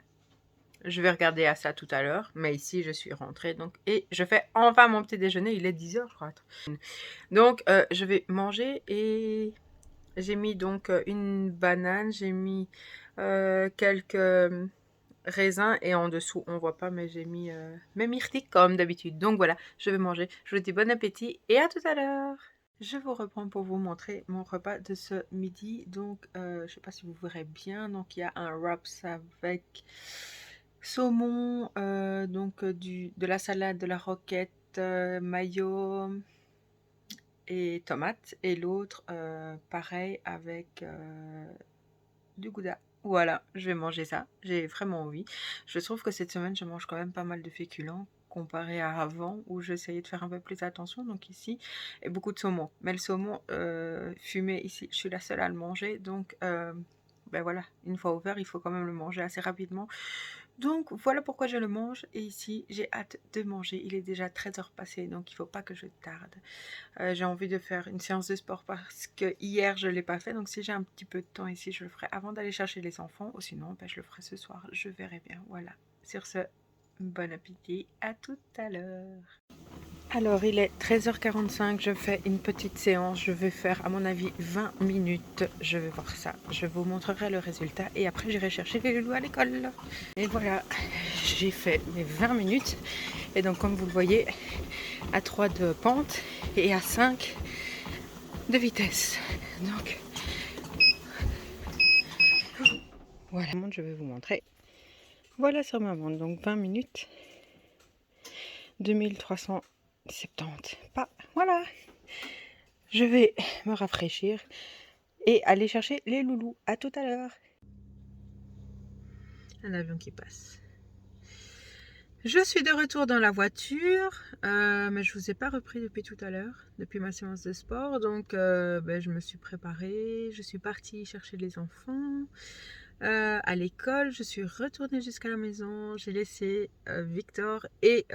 Je vais regarder à ça tout à l'heure. Mais ici, je suis rentrée. Donc, et je fais enfin mon petit déjeuner. Il est 10h, je crois. Donc, je vais manger. Et j'ai mis donc une banane. J'ai mis quelques raisins. Et en dessous, on voit pas, mais j'ai mis mes myrtilles comme d'habitude. Donc voilà, je vais manger. Je vous dis bon appétit. Et à tout à l'heure. Je vous reprends pour vous montrer mon repas de ce midi. Donc, je ne sais pas si vous verrez bien. Donc, il y a un wraps avec saumon, donc de la salade, de la roquette, mayo et tomate. Et l'autre, pareil, avec du gouda. Voilà, je vais manger ça. J'ai vraiment envie. Je trouve que cette semaine, je mange quand même pas mal de féculents comparé à avant où j'essayais de faire un peu plus attention. Donc ici, et beaucoup de saumon. Mais le saumon fumé ici, je suis la seule à le manger. Donc ben voilà, une fois ouvert, il faut quand même le manger assez rapidement. Donc voilà pourquoi je le mange. Et ici, j'ai hâte de manger. Il est déjà 13h passé, donc il ne faut pas que je tarde. J'ai envie de faire une séance de sport parce que hier je ne l'ai pas fait. Donc si j'ai un petit peu de temps ici, je le ferai avant d'aller chercher les enfants. Ou sinon, ben, je le ferai ce soir. Je verrai bien. Voilà. Sur ce, bon appétit. À tout à l'heure. Alors, il est 13h45. Je fais une petite séance. Je vais faire, à mon avis, 20 minutes. Je vais voir ça. Je vous montrerai le résultat. Et après, j'irai chercher les loulous à l'école. Et voilà, j'ai fait mes 20 minutes. Et donc, comme vous le voyez, à 3 de pente et à 5 de vitesse. Donc, voilà, je vais vous montrer. Voilà sur ma montre. Donc, 20 minutes. 2370 pas. Voilà. Je vais me rafraîchir et aller chercher les loulous. À tout à l'heure. Un avion qui passe. Je suis de retour dans la voiture, mais je ne vous ai pas repris depuis tout à l'heure, depuis ma séance de sport. Donc, ben, je me suis préparée, je suis partie chercher les enfants à l'école. Je suis retournée jusqu'à la maison. J'ai laissé Victor et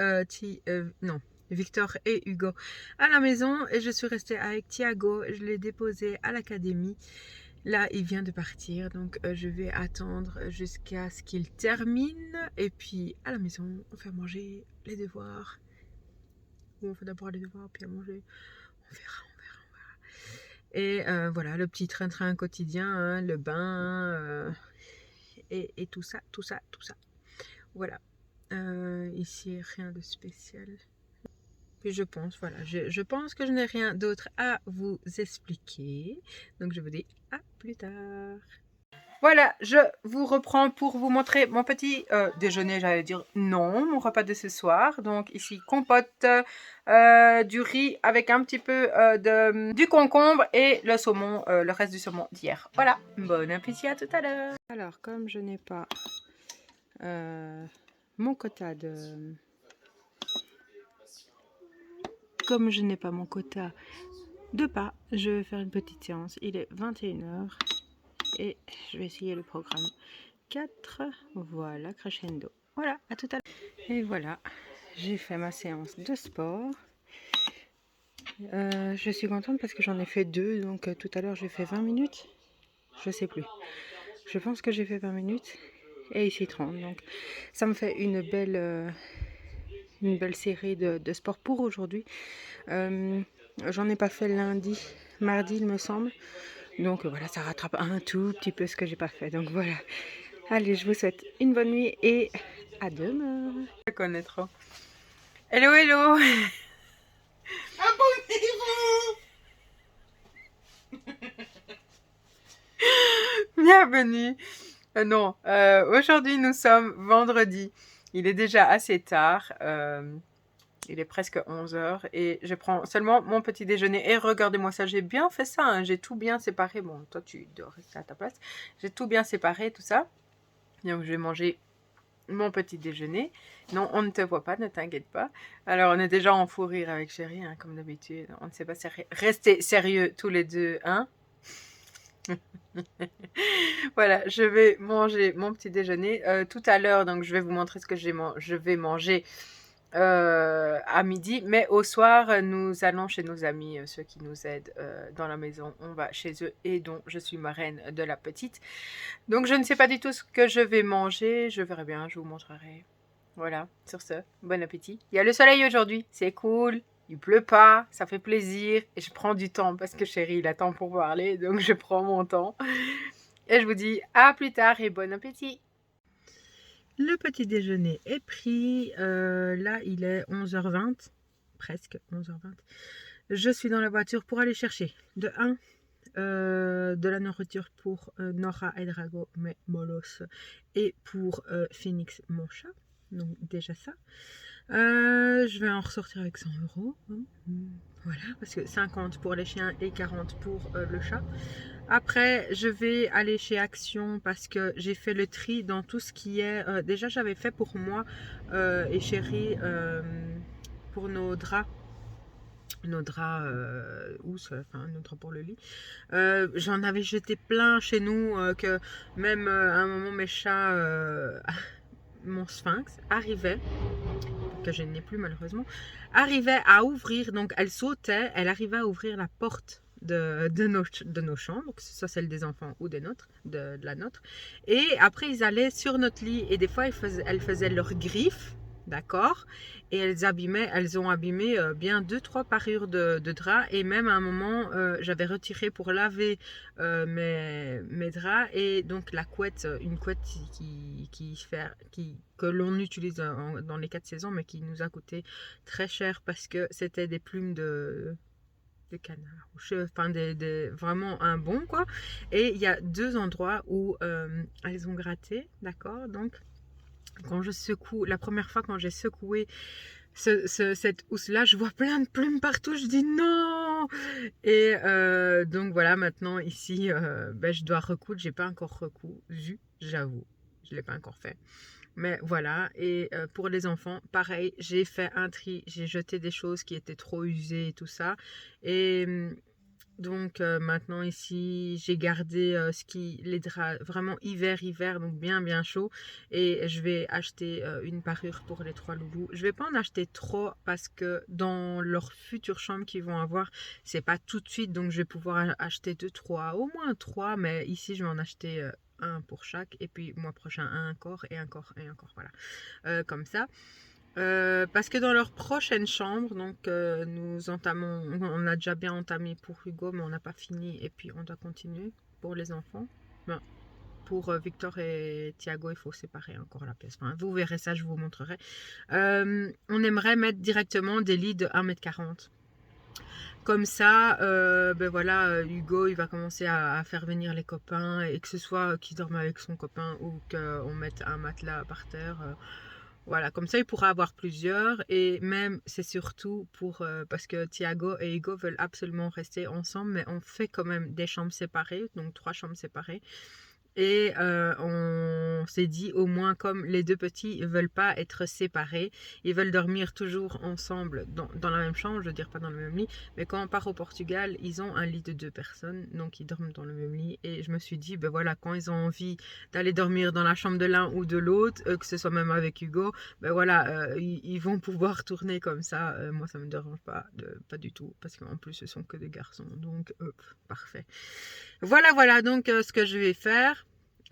Victor et Hugo à la maison et je suis restée avec Thiago. Je l'ai déposé à l'académie. Là, il vient de partir, donc je vais attendre jusqu'à ce qu'il termine. Et puis, à la maison, on fait manger les devoirs. Ou on fait d'abord les devoirs, puis à manger. On verra, on verra, on verra. Et voilà, le petit train-train quotidien, hein, le bain, et tout ça, tout ça, tout ça. Voilà. Ici, rien de spécial. Puis je pense, voilà, je pense que je n'ai rien d'autre à vous expliquer. Donc, je vous dis à plus tard. Voilà, je vous reprends pour vous montrer mon petit déjeuner, j'allais dire non, mon repas de ce soir. Donc ici, compote, du riz avec un petit peu du concombre et le saumon, le reste du saumon d'hier. Voilà, bon appétit, à tout à l'heure. Alors, comme je n'ai pas mon quota de... Comme je n'ai pas mon quota de pas, je vais faire une petite séance. Il est 21h et je vais essayer le programme 4. Voilà, crescendo. Voilà, à tout à l'heure. Et voilà, j'ai fait ma séance de sport. Je suis contente parce que j'en ai fait 2. Donc tout à l'heure, j'ai fait 20 minutes. Je sais plus. Je pense que j'ai fait 20 minutes. Et ici 30. Donc ça me fait une belle série de sport pour aujourd'hui. J'en ai pas fait lundi, mardi il me semble. Donc voilà, ça rattrape un tout petit peu ce que j'ai pas fait. Donc voilà. Allez, je vous souhaite une bonne nuit et à demain. Je connais trop. Hello, hello. Bienvenue. Non, aujourd'hui nous sommes vendredi. Il est déjà assez tard. Il est presque 11h et je prends seulement mon petit déjeuner. Et regardez-moi ça, j'ai bien fait ça, hein. J'ai tout bien séparé. Bon, toi tu dois rester à ta place. J'ai tout bien séparé, tout ça. Donc je vais manger mon petit déjeuner. Non, on ne te voit pas, ne t'inquiète pas. Alors on est déjà en fou rire avec chérie, hein, comme d'habitude. On ne sait pas rester sérieux tous les deux, hein. Voilà, je vais manger mon petit déjeuner. Tout à l'heure, donc je vais vous montrer ce que je vais manger à midi, mais au soir nous allons chez nos amis, ceux qui nous aident dans la maison, on va chez eux et dont je suis marraine de la petite. Donc je ne sais pas du tout ce que je vais manger, je verrai bien, je vous montrerai. Voilà, sur ce, bon appétit. Il y a le soleil aujourd'hui, c'est cool, il pleut pas, ça fait plaisir et je prends du temps parce que chérie il attend pour parler, donc je prends mon temps. Et je vous dis à plus tard et bon appétit. Le petit déjeuner est pris. Là, il est 11h20. Presque 11h20. Je suis dans la voiture pour aller chercher de de la nourriture pour Nora et Drago, mes molos, et pour Phoenix, mon chat. Donc déjà ça. Je vais en ressortir avec 100 €. Voilà, parce que 50 pour les chiens et 40 pour le chat. Après, je vais aller chez Action parce que j'ai fait le tri dans tout ce qui est... déjà, j'avais fait pour moi et chérie pour nos draps. Nos draps enfin nos draps pour le lit. J'en avais jeté plein chez nous que même à un moment mes chats, mon sphinx arrivait, que je n'ai plus malheureusement, arrivait à ouvrir, donc elle sautait, elle arrivait à ouvrir la porte de nos chambres, que ce soit celle des enfants ou des nôtres, de la nôtre. Et après, ils allaient sur notre lit et des fois, elles faisaient leurs griffes, d'accord, et elles ont abîmé bien 2-3 parures de draps. Et même à un moment, j'avais retiré pour laver mes draps et donc la couette, une couette que l'on utilise dans les 4 saisons, mais qui nous a coûté très cher parce que c'était des plumes de canard, enfin vraiment un bon quoi. Et il y a 2 endroits où elles ont gratté, d'accord. Donc quand je secoue, la première fois quand j'ai secoué cette housse là, je vois plein de plumes partout, je dis non. Et donc voilà, maintenant ici je dois recoudre, j'ai pas encore recousu, j'avoue, je l'ai pas encore fait. Mais voilà, et pour les enfants, pareil, j'ai fait un tri, j'ai jeté des choses qui étaient trop usées et tout ça. Et donc maintenant ici, j'ai gardé les draps vraiment hiver, donc bien chaud. Et je vais acheter une parure pour les 3 loulous. Je vais pas en acheter trop parce que dans leur future chambre qu'ils vont avoir, c'est pas tout de suite. Donc je vais pouvoir acheter 2-3, au moins 3. Mais ici, je vais en acheter un pour chaque. Et puis mois prochain, un encore et encore et encore. Voilà, comme ça. Parce que dans leur prochaine chambre, donc on a déjà bien entamé pour Hugo, mais on n'a pas fini et puis on doit continuer pour les enfants. Ben, pour Victor et Thiago, il faut séparer encore la pièce. Enfin, vous verrez ça, je vous montrerai. On aimerait mettre directement des lits de 1,40 m. Comme ça, ben voilà, Hugo, il va commencer à faire venir les copains et que ce soit qu'il dorme avec son copain ou qu'on mette un matelas par terre. Voilà, comme ça, il pourra avoir plusieurs et même, c'est surtout pour, parce que Thiago et Hugo veulent absolument rester ensemble, mais on fait quand même des chambres séparées, donc 3 chambres séparées. Et on s'est dit, au moins, comme les deux petits ne veulent pas être séparés, ils veulent dormir toujours ensemble dans la même chambre, je veux dire pas dans le même lit, mais quand on part au Portugal, ils ont un lit de 2 personnes, donc ils dorment dans le même lit. Et je me suis dit, ben voilà, quand ils ont envie d'aller dormir dans la chambre de l'un ou de l'autre, que ce soit même avec Hugo, ben voilà, ils vont pouvoir tourner comme ça. Moi, ça me dérange pas, pas du tout, parce qu'en plus, ce sont que des garçons, donc hop, parfait. Voilà, donc ce que je vais faire.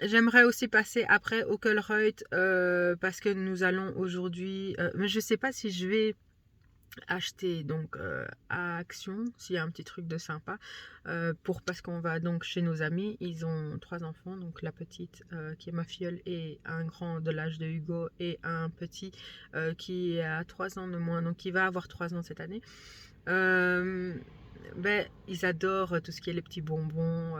J'aimerais aussi passer après au Colruyt parce que nous allons aujourd'hui, mais je sais pas si je vais acheter donc à Action, s'il y a un petit truc de sympa, parce qu'on va donc chez nos amis. Ils ont 3 enfants, donc la petite qui est ma filleule et un grand de l'âge de Hugo et un petit qui a 3 ans de moins, donc qui va avoir 3 ans cette année. Ben, ils adorent tout ce qui est les petits bonbons.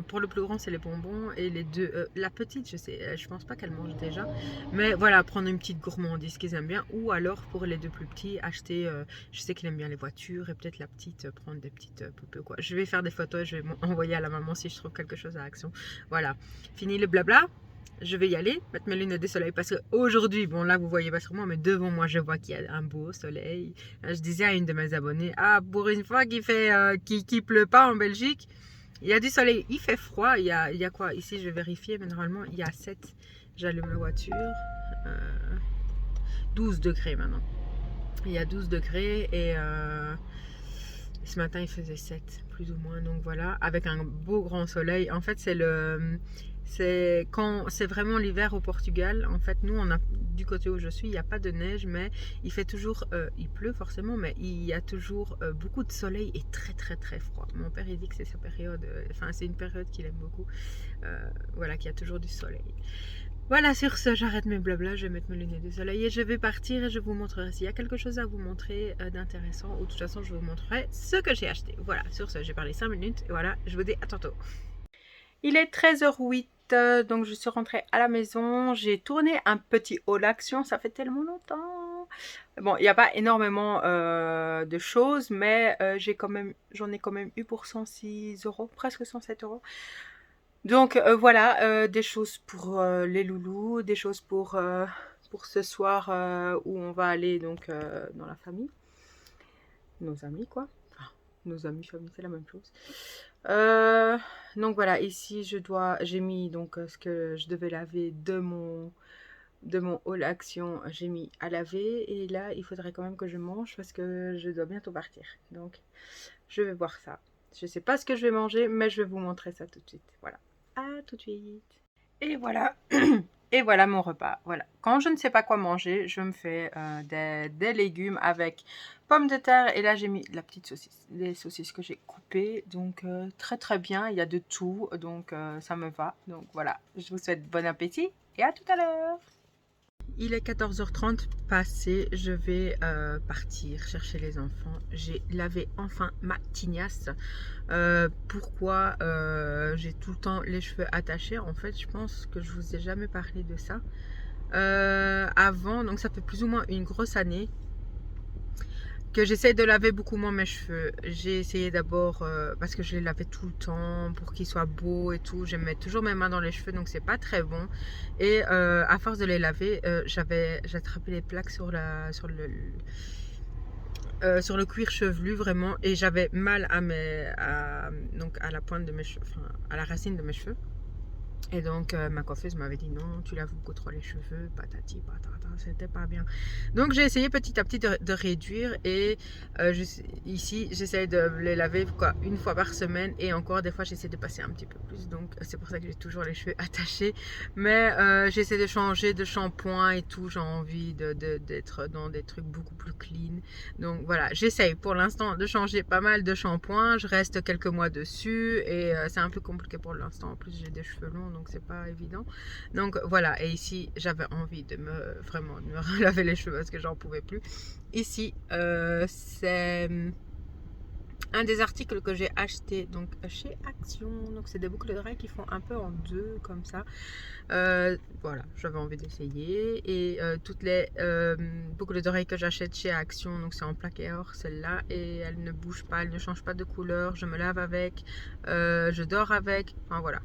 Pour le plus grand, c'est les bonbons. Et les deux, la petite, je pense pas qu'elle mange déjà. Mais voilà, prendre une petite gourmandise qu'ils aiment bien. Ou alors, pour les deux plus petits, acheter. Je sais qu'il aime bien les voitures. Et peut-être la petite, prendre des petites poupées ou quoi. Je vais faire des photos et je vais envoyer à la maman si je trouve quelque chose à Action. Voilà. Fini le blabla. Je vais y aller, mettre mes lunettes de soleil parce qu'aujourd'hui, bon là vous voyez pas sur moi, mais devant moi je vois qu'il y a un beau soleil. Je disais à une de mes abonnées, ah pour une fois qu'il pleut pas en Belgique, il y a du soleil, il fait froid, il y a quoi ici, je vais vérifier, mais normalement il y a 7. J'allume la voiture, 12 degrés maintenant. Il y a 12 degrés et ce matin il faisait 7 plus ou moins, donc voilà, avec un beau grand soleil. En fait c'est vraiment l'hiver au Portugal. En fait, nous, du côté où je suis, il n'y a pas de neige, mais il fait toujours, il pleut forcément, mais il y a toujours beaucoup de soleil et très très très froid. Mon père, il dit que c'est sa période, enfin, c'est une période qu'il aime beaucoup. Voilà, qu'il y a toujours du soleil. Voilà, sur ce, j'arrête mes blabla, je vais mettre mes lunettes de soleil et je vais partir et je vous montrerai s'il y a quelque chose à vous montrer d'intéressant, ou de toute façon, je vous montrerai ce que j'ai acheté. Voilà, sur ce, j'ai parlé 5 minutes et voilà, je vous dis à tantôt. Il est 13h08, donc je suis rentrée à la maison. J'ai tourné un petit haul Action, ça fait tellement longtemps. Bon, il n'y a pas énormément de choses, mais j'en ai quand même eu pour 106 €, presque 107 €. Donc voilà, des choses pour les loulous, des choses pour ce soir où on va aller donc dans la famille. Nos amis quoi. Enfin, nos amis, famille, c'est la même chose. Donc voilà, ici j'ai mis donc ce que je devais laver de mon haul Action, j'ai mis à laver et là il faudrait quand même que je mange parce que je dois bientôt partir. Donc je vais voir ça. Je sais pas ce que je vais manger, mais je vais vous montrer ça tout de suite. Voilà, à tout de suite. Et voilà. Et voilà mon repas. Voilà. Quand je ne sais pas quoi manger, je me fais des légumes avec pommes de terre. Et là, j'ai mis la petite saucisse, les saucisses que j'ai coupées. Donc, très très bien. Il y a de tout. Donc, ça me va. Donc, voilà. Je vous souhaite bon appétit et à tout à l'heure. Il est 14h30 passé. Je vais partir chercher les enfants. J'ai lavé enfin ma tignasse. Pourquoi j'ai tout le temps les cheveux attachés? En fait, je pense que je vous ai jamais parlé de ça. Avant, donc ça fait plus ou moins une grosse année que j'essaie de laver beaucoup moins mes cheveux. J'ai essayé d'abord parce que je les lavais tout le temps pour qu'ils soient beaux et tout. Je mets toujours mes mains dans les cheveux, donc c'est pas très bon. Et à force de les laver, j'attrapais les plaques sur le cuir chevelu vraiment, et j'avais mal donc à la pointe de mes cheveux, enfin à la racine de mes cheveux. Et donc ma coiffeuse m'avait dit non, tu laves beaucoup trop les cheveux, patati patata, c'était pas bien. Donc j'ai essayé petit à petit de réduire et ici j'essaie de les laver quoi, une fois par semaine, et encore des fois j'essaie de passer un petit peu plus. Donc c'est pour ça que j'ai toujours les cheveux attachés. Mais j'essaie de changer de shampoing et tout, j'ai envie d'être dans des trucs beaucoup plus clean. Donc voilà, j'essaye pour l'instant de changer pas mal de shampoing. Je reste quelques mois dessus et c'est un peu compliqué pour l'instant. En plus j'ai des cheveux longs, donc c'est pas évident. Donc voilà, et ici j'avais envie de me laver les cheveux parce que j'en pouvais plus. Ici c'est un des articles que j'ai acheté donc chez Action. Donc c'est des boucles d'oreilles qui font un peu en deux comme ça. Voilà, j'avais envie d'essayer. Et toutes les boucles d'oreilles que j'achète chez Action, donc c'est en plaqué or celle-là, et elle ne bouge pas, elle ne change pas de couleur. Je me lave avec, je dors avec, enfin voilà.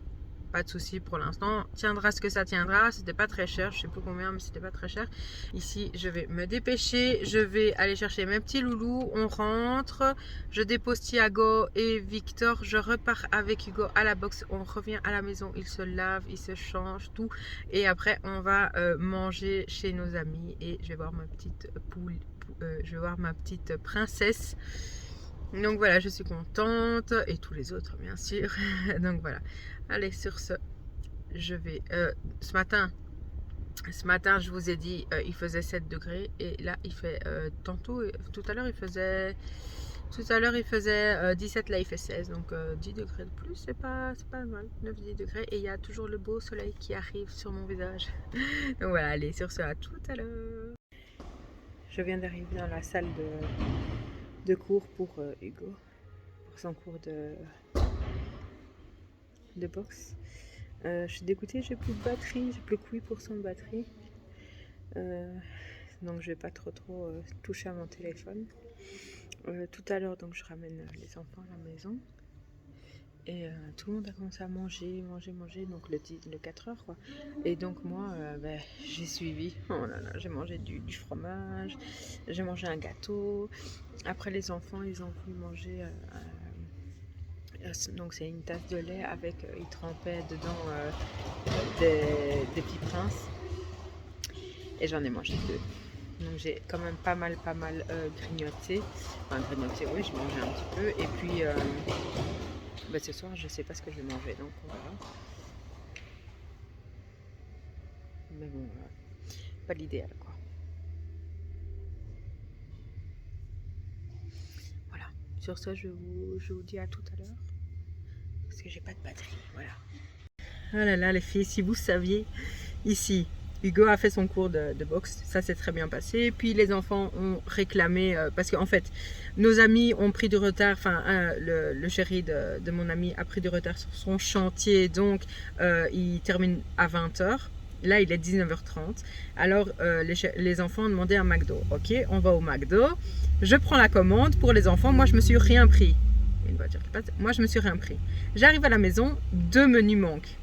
Pas de souci pour l'instant, tiendra ce que ça tiendra. C'était pas très cher, je sais plus combien, mais c'était pas très cher. Ici je vais me dépêcher, je vais aller chercher mes petits loulous. On rentre, je dépose Thiago et Victor, je repars avec Hugo à la boxe. On revient à la maison, il se lave, il se change tout, et après on va manger chez nos amis et je vais voir ma petite je vais voir ma petite princesse. Donc voilà, je suis contente, et tous les autres bien sûr. Donc voilà. Allez, sur ce, je vais... ce matin, je vous ai dit, il faisait 7 degrés. Et là, il fait... tout à l'heure, il faisait... 17, là il fait 16. Donc 10 degrés de plus, c'est pas mal. 9-10 degrés. Et il y a toujours le beau soleil qui arrive sur mon visage. Donc voilà, allez, sur ce, à tout à l'heure. Je viens d'arriver dans la salle de cours pour Hugo. Pour son cours de boxe. Je suis dégoûtée, j'ai plus de batterie, j'ai plus que 8% de batterie. Donc je vais pas trop toucher à mon téléphone. Tout à l'heure, donc je ramène les enfants à la maison. Et tout le monde a commencé à manger, donc le 4 heures quoi. Et donc moi, j'ai suivi. Oh là là, j'ai mangé du fromage, j'ai mangé un gâteau. Après les enfants, ils ont voulu manger... donc c'est une tasse de lait avec, ils trempaient dedans des petits princes, et j'en ai mangé 2. Donc j'ai quand même pas mal grignoté. Enfin grignoté, oui, je mangeais un petit peu. Et puis ce soir je sais pas ce que je vais manger, donc on verra. Mais bon, pas l'idéal quoi. Voilà, sur ce je vous dis à tout à l'heure. Parce que j'ai pas de batterie, voilà. Ah là là les filles, si vous saviez, ici, Hugo a fait son cours de boxe, ça s'est très bien passé. Puis les enfants ont réclamé, parce qu'en fait, nos amis ont pris du retard, enfin le chéri de mon ami a pris du retard sur son chantier, donc il termine à 20h. Là, il est 19h30. Alors, les enfants ont demandé un McDo. Ok, on va au McDo. Je prends la commande pour les enfants. Moi, je me suis rien pris. Une voiture qui passe. Moi, je me suis rien pris. J'arrive à la maison, 2 menus manquent.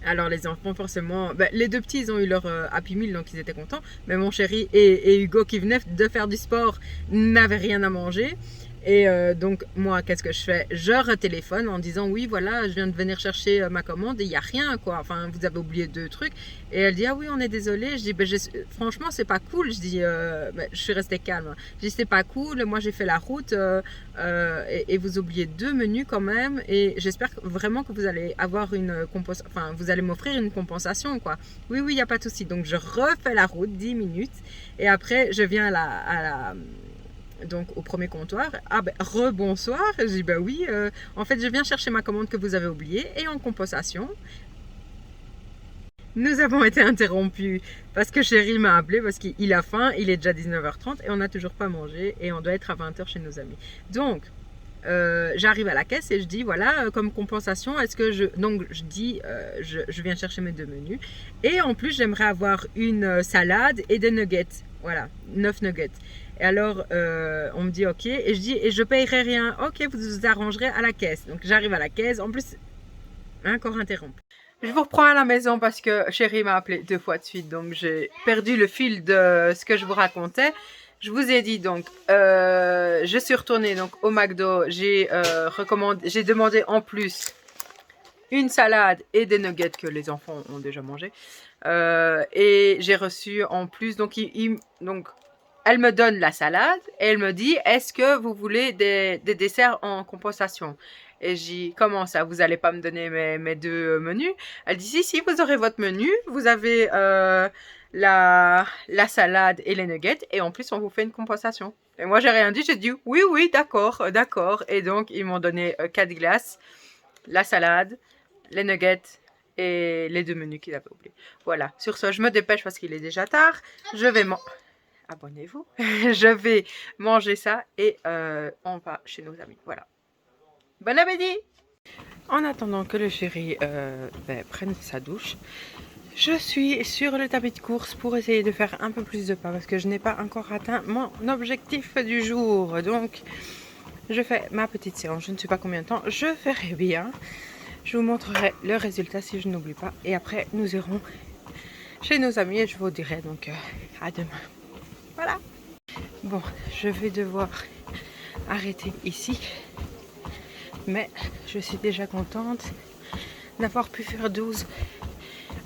Alors les enfants forcément, les 2 petits ils ont eu leur Happy Meal, donc ils étaient contents. Mais mon chéri et Hugo qui venaient de faire du sport n'avaient rien à manger. Et donc moi qu'est-ce que je fais? Je retéléphone en disant oui voilà je viens de venir chercher ma commande et il n'y a rien quoi, enfin vous avez oublié 2 trucs. Et elle dit ah oui on est désolé. Je dis franchement c'est pas cool. Je dis je suis restée calme. Je dis c'est pas cool, moi j'ai fait la route et vous oubliez 2 menus quand même, et j'espère vraiment que vous allez avoir une compensation, enfin vous allez m'offrir une compensation quoi. Oui il n'y a pas de souci. Donc je refais la route 10 minutes et après je viens donc au premier comptoir. Ah rebonsoir. Je dis oui, en fait je viens chercher ma commande que vous avez oubliée, et en compensation nous avons été interrompus parce que chéri m'a appelé parce qu'il a faim, il est déjà 19h30 et on n'a toujours pas mangé et on doit être à 20h chez nos amis. Donc j'arrive à la caisse et je dis voilà comme compensation est-ce que donc je dis je viens chercher mes 2 menus et en plus j'aimerais avoir une salade et des nuggets, voilà 9 nuggets. Et alors on me dit ok, et je dis et je payerai rien. Ok, vous vous arrangerez à la caisse. Donc j'arrive à la caisse, en plus encore interrompu. Je vous reprends à la maison parce que chérie m'a appelé 2 fois de suite, donc j'ai perdu le fil de ce que je vous racontais. Je vous ai dit donc, je suis retournée donc au McDo, j'ai demandé en plus une salade et des nuggets que les enfants ont déjà mangé, et j'ai reçu en plus donc donc elle me donne la salade et elle me dit est-ce que vous voulez des desserts en compensation? Et j'ai dit comment ça, vous allez pas me donner mes 2 menus? Elle dit si vous aurez votre menu, vous avez la salade et les nuggets et en plus on vous fait une compensation. Et moi j'ai rien dit, j'ai dit oui d'accord. Et donc ils m'ont donné 4 glaces, la salade, les nuggets et les 2 menus qu'ils avaient oubliés. Voilà, sur ce je me dépêche parce qu'il est déjà tard. Je vais abonnez-vous. Je vais manger ça et on va chez nos amis. Voilà. Bon appétit! En attendant que le chéri prenne sa douche, je suis sur le tapis de course pour essayer de faire un peu plus de pas parce que je n'ai pas encore atteint mon objectif du jour. Donc, je fais ma petite séance. Je ne sais pas combien de temps. Je ferai bien. Je vous montrerai le résultat si je n'oublie pas. Et après, nous irons chez nos amis et je vous dirai donc à demain. Voilà. Bon, je vais devoir arrêter ici. Mais je suis déjà contente d'avoir pu faire 12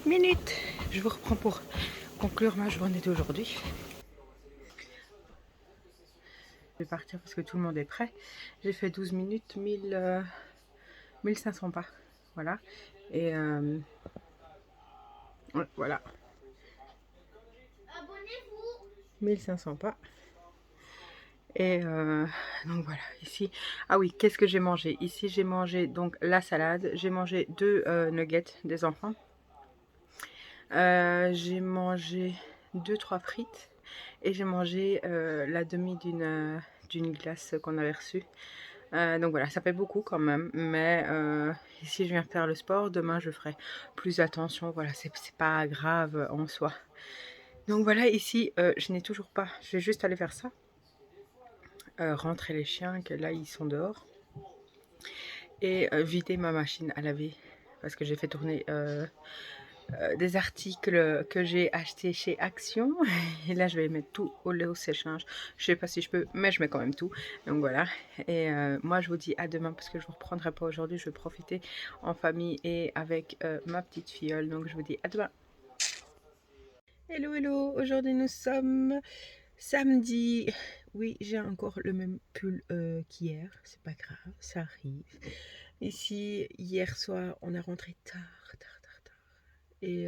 minutes. Je vous reprends pour conclure ma journée d'aujourd'hui. Je vais partir parce que tout le monde est prêt. J'ai fait 12 minutes, 1500 pas. Voilà. Et ouais, voilà. 1500 pas. Et donc voilà, ici, ah oui, qu'est-ce que j'ai mangé? Ici, j'ai mangé donc la salade, j'ai mangé 2 nuggets des enfants, j'ai mangé 2-3 frites et j'ai mangé la demi d'une glace qu'on avait reçue. Donc voilà, ça fait beaucoup quand même, mais ici je viens faire le sport, demain je ferai plus attention, voilà, c'est pas grave en soi. Donc voilà, ici je n'ai toujours pas, je vais juste aller faire ça. Rentrer les chiens, que là ils sont dehors, et vider ma machine à laver parce que j'ai fait tourner des articles que j'ai achetés chez Action et là je vais mettre tout au séchage. Je sais pas si je peux, mais je mets quand même tout. Donc voilà, et moi je vous dis à demain parce que je vous reprendrai pas aujourd'hui. Je vais profiter en famille et avec ma petite filleule. Donc je vous dis à demain. Hello hello, aujourd'hui nous sommes samedi. Oui, j'ai encore le même pull qu'hier, c'est pas grave, ça arrive. Ici, hier soir, on est rentré tard. Et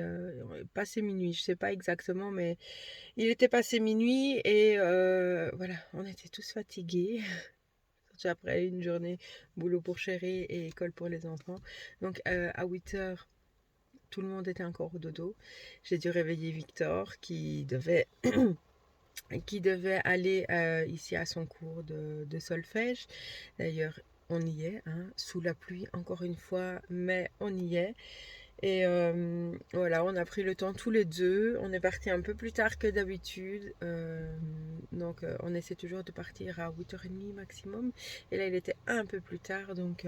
passé minuit, je sais pas exactement, mais il était passé minuit et voilà, on était tous fatigués. Surtout après une journée boulot pour chéri et école pour les enfants. Donc à 8 h, tout le monde était encore au dodo. J'ai dû réveiller Victor qui devait aller ici à son cours de solfège. D'ailleurs, on y est, hein, sous la pluie encore une fois, mais on y est. Et voilà, on a pris le temps tous les deux. On est parti un peu plus tard que d'habitude. Donc, on essaie toujours de partir à 8 h 30 maximum. Et là, il était un peu plus tard. Donc,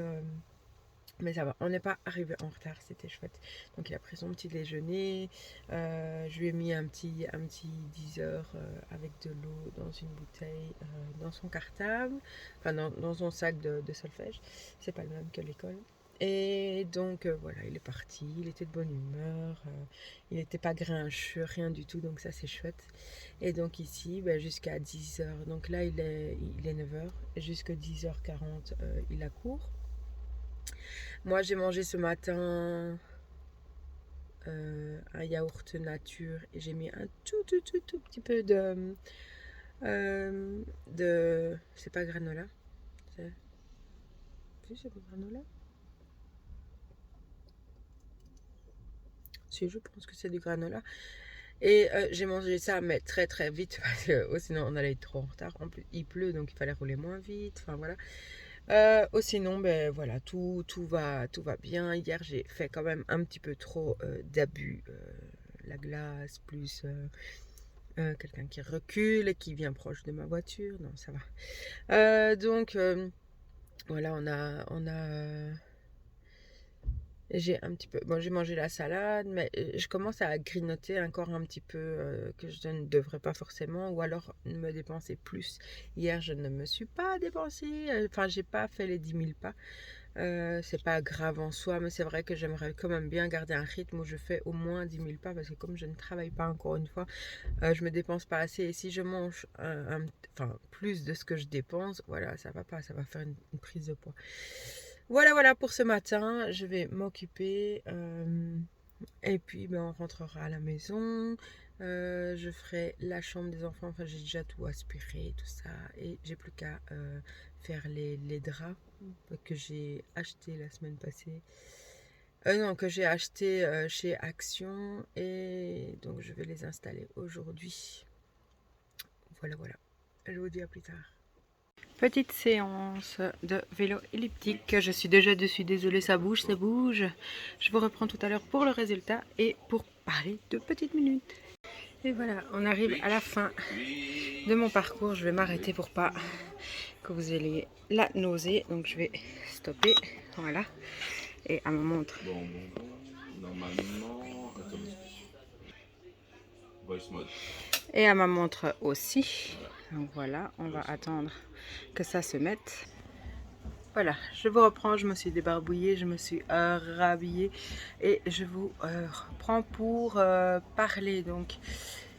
mais ça va, on n'est pas arrivé en retard, c'était chouette. Donc il a pris son petit déjeuner, je lui ai mis un petit 10 heures avec de l'eau dans une bouteille, dans son cartable, enfin dans son sac de solfège. C'est pas le même que l'école. Et donc voilà, il est parti, il était de bonne humeur, il n'était pas grincheux, rien du tout, donc ça c'est chouette. Et donc ici, ben, jusqu'à 10 heures, donc là il est 9 heures, et jusqu'à 10 h 40, il a cours. Moi, j'ai mangé ce matin un yaourt nature et j'ai mis un tout petit peu c'est pas granola. C'est pas granola. Si, je pense que c'est du granola. Et j'ai mangé ça, mais très très vite parce que sinon on allait être trop en retard. En plus, il pleut, donc il fallait rouler moins vite. Enfin voilà. Sinon, ben voilà, tout va bien. Hier, j'ai fait quand même un petit peu trop d'abus. La glace, plus quelqu'un qui recule et qui vient proche de ma voiture. Non, ça va. Donc, voilà, j'ai un petit peu... Bon, j'ai mangé la salade, mais je commence à grignoter encore un petit peu que je ne devrais pas forcément, ou alors me dépenser plus. Hier, je ne me suis pas dépensée, enfin, j'ai pas fait les 10 000 pas. C'est pas grave en soi, mais c'est vrai que j'aimerais quand même bien garder un rythme où je fais au moins 10 000 pas, parce que comme je ne travaille pas encore une fois, je me dépense pas assez. Et si je mange enfin, plus de ce que je dépense, voilà, ça va pas, ça va faire une prise de poids. Voilà pour ce matin, je vais m'occuper et puis ben, on rentrera à la maison. Je ferai la chambre des enfants, enfin j'ai déjà tout aspiré, tout ça, et j'ai plus qu'à faire les draps que j'ai acheté la semaine passée. Non, que j'ai acheté chez Action, et donc je vais les installer aujourd'hui. voilà. Je vous dis à plus tard. Petite séance de vélo elliptique. Je suis déjà dessus, désolée, ça bouge, ça bouge. Je vous reprends tout à l'heure pour le résultat et pour parler de petites minutes. Et voilà, on arrive à la fin de mon parcours. Je vais m'arrêter pour pas que vous ayez la nausée. Donc je vais stopper, voilà. Et à ma montre. Bon, normalement, voice mode. Et à ma montre aussi. Donc voilà, on va attendre que ça se mette. Voilà, je vous reprends, je me suis débarbouillée, je me suis rhabillée et je vous reprends pour parler. Donc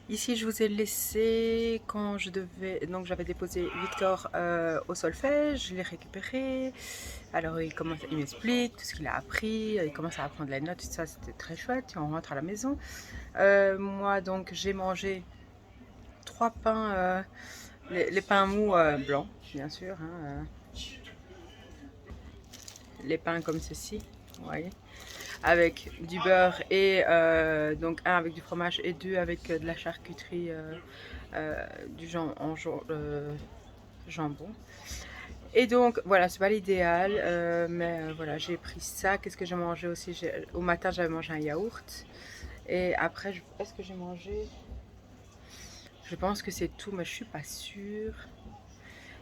ici je vous ai laissé quand je devais, donc j'avais déposé Victor au solfège, je l'ai récupéré. Alors il m'explique tout ce qu'il a appris, il commence à apprendre les notes, tout ça, c'était très chouette. Et on rentre à la maison. Moi donc j'ai mangé 3 pains, les pains mous blancs bien sûr. Hein, les pains comme ceci, vous voyez, avec du beurre et donc un avec du fromage et deux avec de la charcuterie, du jambon. Et donc voilà, c'est pas l'idéal, mais voilà, j'ai pris ça. Qu'est-ce que j'ai mangé aussi? Au matin, j'avais mangé un yaourt. Et après, est-ce que j'ai mangé? Je pense que c'est tout, mais je suis pas sûre.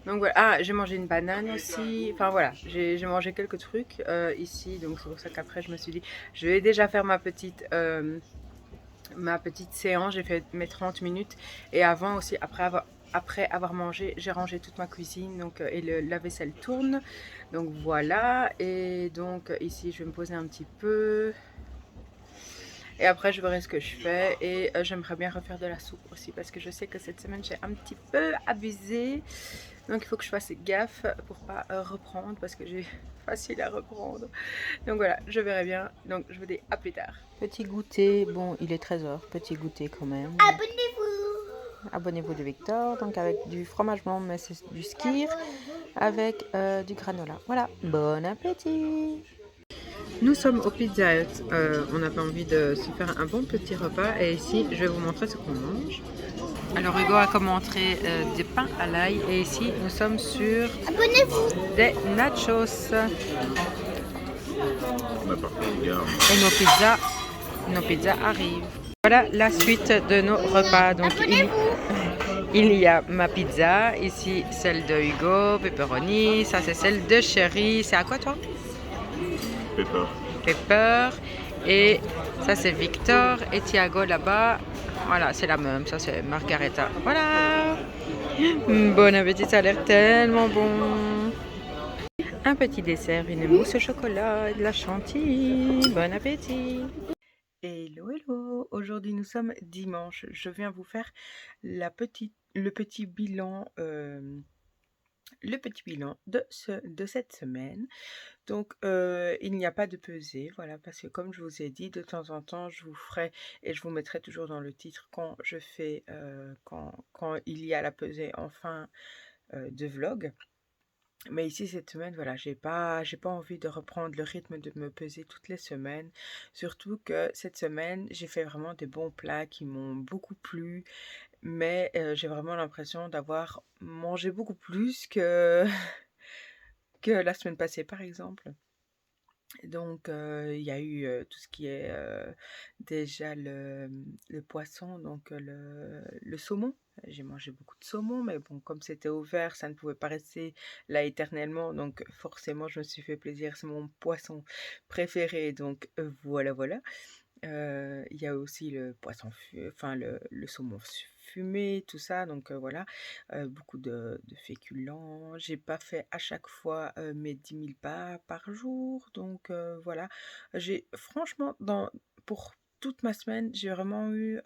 Donc voilà, ah, j'ai mangé une banane aussi, enfin voilà, j'ai mangé quelques trucs ici, donc c'est pour ça qu'après je me suis dit, je vais déjà faire ma petite séance, j'ai fait mes 30 minutes, et avant aussi, après avoir mangé, j'ai rangé toute ma cuisine, donc, et la vaisselle tourne, donc voilà, et donc ici je vais me poser un petit peu, et après je verrai ce que je fais, et j'aimerais bien refaire de la soupe aussi, parce que je sais que cette semaine j'ai un petit peu abusé. Donc il faut que je fasse gaffe pour pas reprendre parce que j'ai facile à reprendre. Donc voilà, je verrai bien. Donc je vous dis à plus tard. Petit goûter, bon il est 13h, petit goûter quand même. Abonnez-vous. Abonnez-vous de Victor, donc avec du fromage blanc mais c'est du skyr avec du granola. Voilà, bon appétit. Nous sommes au Pizza Hut. On avait envie de se faire un bon petit repas et ici je vais vous montrer ce qu'on mange. Alors Hugo a commandé des pains à l'ail et ici nous sommes sur des nachos. Et nos pizzas arrivent. Voilà la suite de nos repas. Donc il y a ma pizza, ici celle de Hugo, pepperoni, ça c'est celle de Chéri. C'est à quoi toi? Pepper. Pepper. Et ça c'est Victor et Thiago là-bas. Voilà, c'est la même, ça c'est Margareta. Voilà. Bon appétit, ça a l'air tellement bon. Un petit dessert, une mousse au chocolat et de la chantilly. Bon appétit. Hello, hello. Aujourd'hui nous sommes dimanche. Je viens vous faire le petit bilan de cette semaine. Donc il n'y a pas de pesée, voilà, parce que comme je vous ai dit, de temps en temps je vous ferai et je vous mettrai toujours dans le titre quand je fais quand il y a la pesée en fin de vlog. Mais ici cette semaine, voilà, j'ai pas envie de reprendre le rythme de me peser toutes les semaines. Surtout que cette semaine, j'ai fait vraiment des bons plats qui m'ont beaucoup plu. Mais j'ai vraiment l'impression d'avoir mangé beaucoup plus que, que la semaine passée, par exemple. Donc, il y a eu tout ce qui est déjà le poisson, donc le saumon. J'ai mangé beaucoup de saumon, mais bon, comme c'était ouvert, ça ne pouvait pas rester là éternellement. Donc, forcément, je me suis fait plaisir. C'est mon poisson préféré. Donc, voilà, voilà. Il y a aussi le poisson, enfin le saumon fumé, tout ça. Donc, voilà, beaucoup de féculents. J'ai pas fait à chaque fois mes 10 000 pas par jour. Donc, voilà. Franchement, pour toute ma semaine, j'ai vraiment eu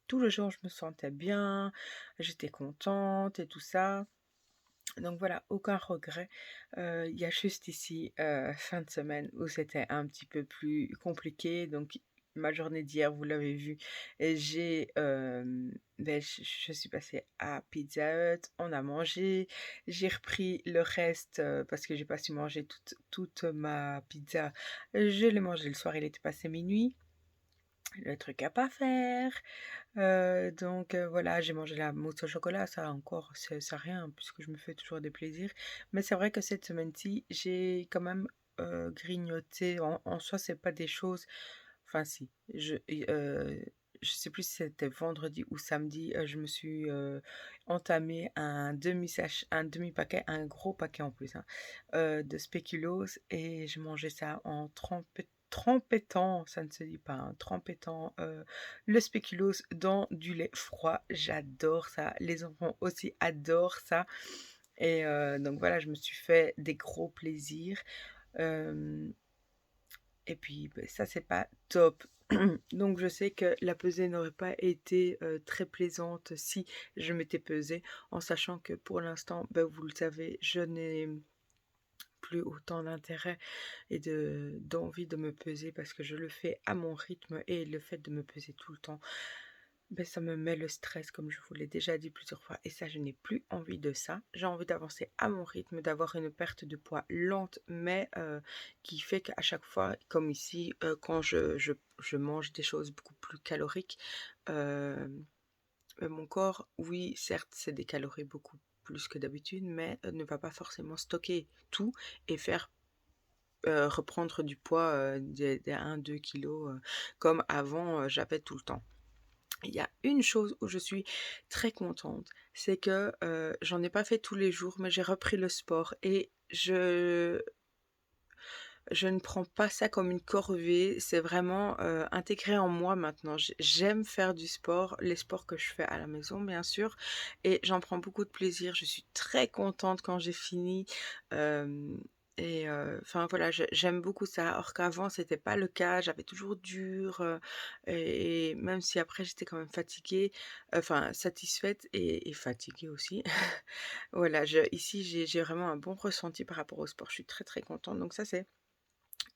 tout le jour, je me sentais bien, j'étais contente et tout ça. Donc voilà, aucun regret. Il y a juste ici, fin de semaine, où c'était un petit peu plus compliqué. Donc ma journée d'hier, vous l'avez vu, et je suis passée à Pizza Hut, on a mangé, j'ai repris le reste parce que j'ai pas su manger toute ma pizza. Je l'ai mangé le soir, il était passé minuit. le truc à pas faire. Donc voilà, j'ai mangé la mousse au chocolat, ça encore, c'est rien puisque je me fais toujours des plaisirs. Mais c'est vrai que cette semaine-ci, j'ai quand même, grignoté. En soi, c'est pas des choses, enfin si, je sais plus si c'était vendredi ou samedi, je me suis, entamé un demi-paquet, un gros paquet en plus, hein, de spéculoos et je mangeais ça en trempettant, ça ne se dit pas, hein, trempettant, le spéculoos dans du lait froid. J'adore ça, les enfants aussi adorent ça et donc voilà, je me suis fait des gros plaisirs, hem et puis, beh, ça, c'est pas top. Donc je sais que la pesée n'aurait pas été, très plaisante si je m'étais pesée, en sachant que pour l'instant, bah, vous le savez, je n'ai plus autant d'intérêt et d'envie de me peser parce que je le fais à mon rythme et le fait de me peser tout le temps, ben ça me met le stress comme je vous l'ai déjà dit plusieurs fois et ça je n'ai plus envie de ça. J'ai envie d'avancer à mon rythme, d'avoir une perte de poids lente mais qui fait qu'à chaque fois, comme ici, quand je mange des choses beaucoup plus caloriques, hem, mon corps, oui certes c'est des calories beaucoup plus que d'habitude mais ne va pas forcément stocker tout et faire reprendre du poids, des 1-2 kilogrammes, comme avant, j'avais tout le temps. Il y a une chose où je suis très contente, c'est que, j'en ai pas fait tous les jours, mais j'ai repris le sport et je ne prends pas ça comme une corvée, c'est vraiment, intégré en moi maintenant. J'aime faire du sport, les sports que je fais à la maison bien sûr et j'en prends beaucoup de plaisir. Je suis très contente quand j'ai fini, hem et enfin voilà, j'aime beaucoup ça. Or qu'avant c'était pas le cas, j'avais toujours dur, et même si après j'étais quand même fatiguée, enfin satisfaite et fatiguée aussi. Voilà, ici j'ai vraiment un bon ressenti par rapport au sport. Je suis très, très contente donc ça c'est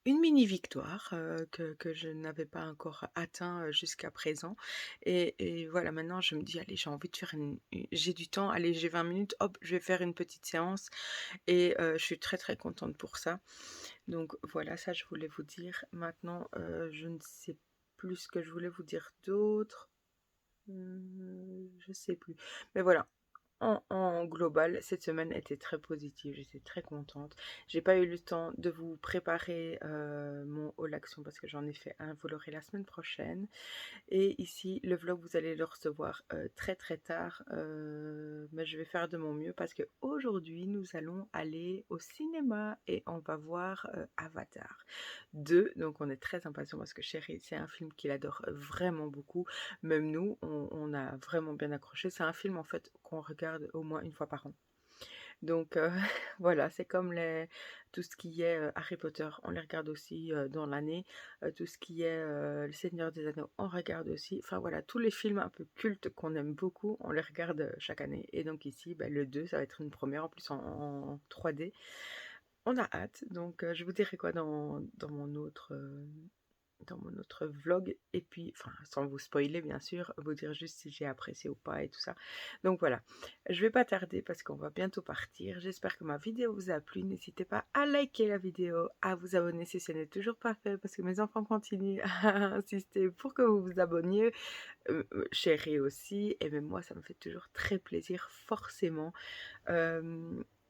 une mini victoire, que je n'avais pas encore atteint, jusqu'à présent et voilà, maintenant je me dis: «Allez, j'ai envie de faire une j'ai du temps, allez, j'ai 20 minutes, hop, je vais faire une petite séance» et je suis très, très contente pour ça. Donc voilà, ça je voulais vous dire. Maintenant, je ne sais plus ce que je voulais vous dire d'autre. Je sais plus. Mais voilà, en global, cette semaine était très positive, j'étais très contente. J'ai pas eu le temps de vous préparer, mon haul action parce que j'en ai fait un, vous l'aurez la semaine prochaine. Et ici, le vlog, vous allez le recevoir, très, très tard, mais je vais faire de mon mieux parce qu'aujourd'hui, nous allons aller au cinéma et on va voir, Avatar 2. Donc on est très impatients parce que chéri, c'est un film qu'il adore vraiment beaucoup. Même nous, on a vraiment bien accroché. C'est un film, en fait, qu'on regarde au moins une fois par an. Donc voilà, c'est comme tout ce qui est, Harry Potter, on les regarde aussi, dans l'année. Tout ce qui est, Le Seigneur des Anneaux, on regarde aussi. Enfin voilà, tous les films un peu cultes qu'on aime beaucoup, on les regarde, chaque année et donc ici, bah, le 2, ça va être une première en plus en 3D. On a hâte, donc je vous dirai quoi dans mon autre vlog et puis, enfin, sans vous spoiler bien sûr, vous dire juste si j'ai apprécié ou pas et tout ça. Donc voilà, je vais pas tarder parce qu'on va bientôt partir. J'espère que ma vidéo vous a plu. N'hésitez pas à liker la vidéo, à vous abonner si ce n'est toujours pas fait parce que mes enfants continuent à insister pour que vous vous abonniez. Chérie aussi, et même moi ça me fait toujours très plaisir forcément.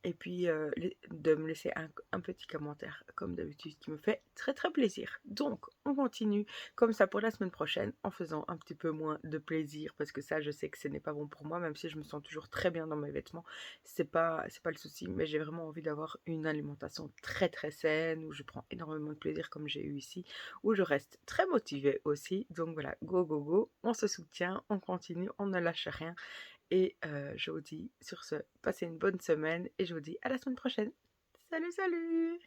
Et puis de me laisser un petit commentaire comme d'habitude qui me fait très très plaisir. Donc on continue comme ça pour la semaine prochaine en faisant un petit peu moins de plaisir parce que ça je sais que ce n'est pas bon pour moi même si je me sens toujours très bien dans mes vêtements. C'est pas le souci mais j'ai vraiment envie d'avoir une alimentation très très saine où je prends énormément de plaisir comme j'ai eu ici, où je reste très motivée aussi. Donc voilà, go go go, on se soutient, on continue, on ne lâche rien et je vous dis sur ce, passez une bonne semaine et je vous dis à la semaine prochaine. Salut, salut!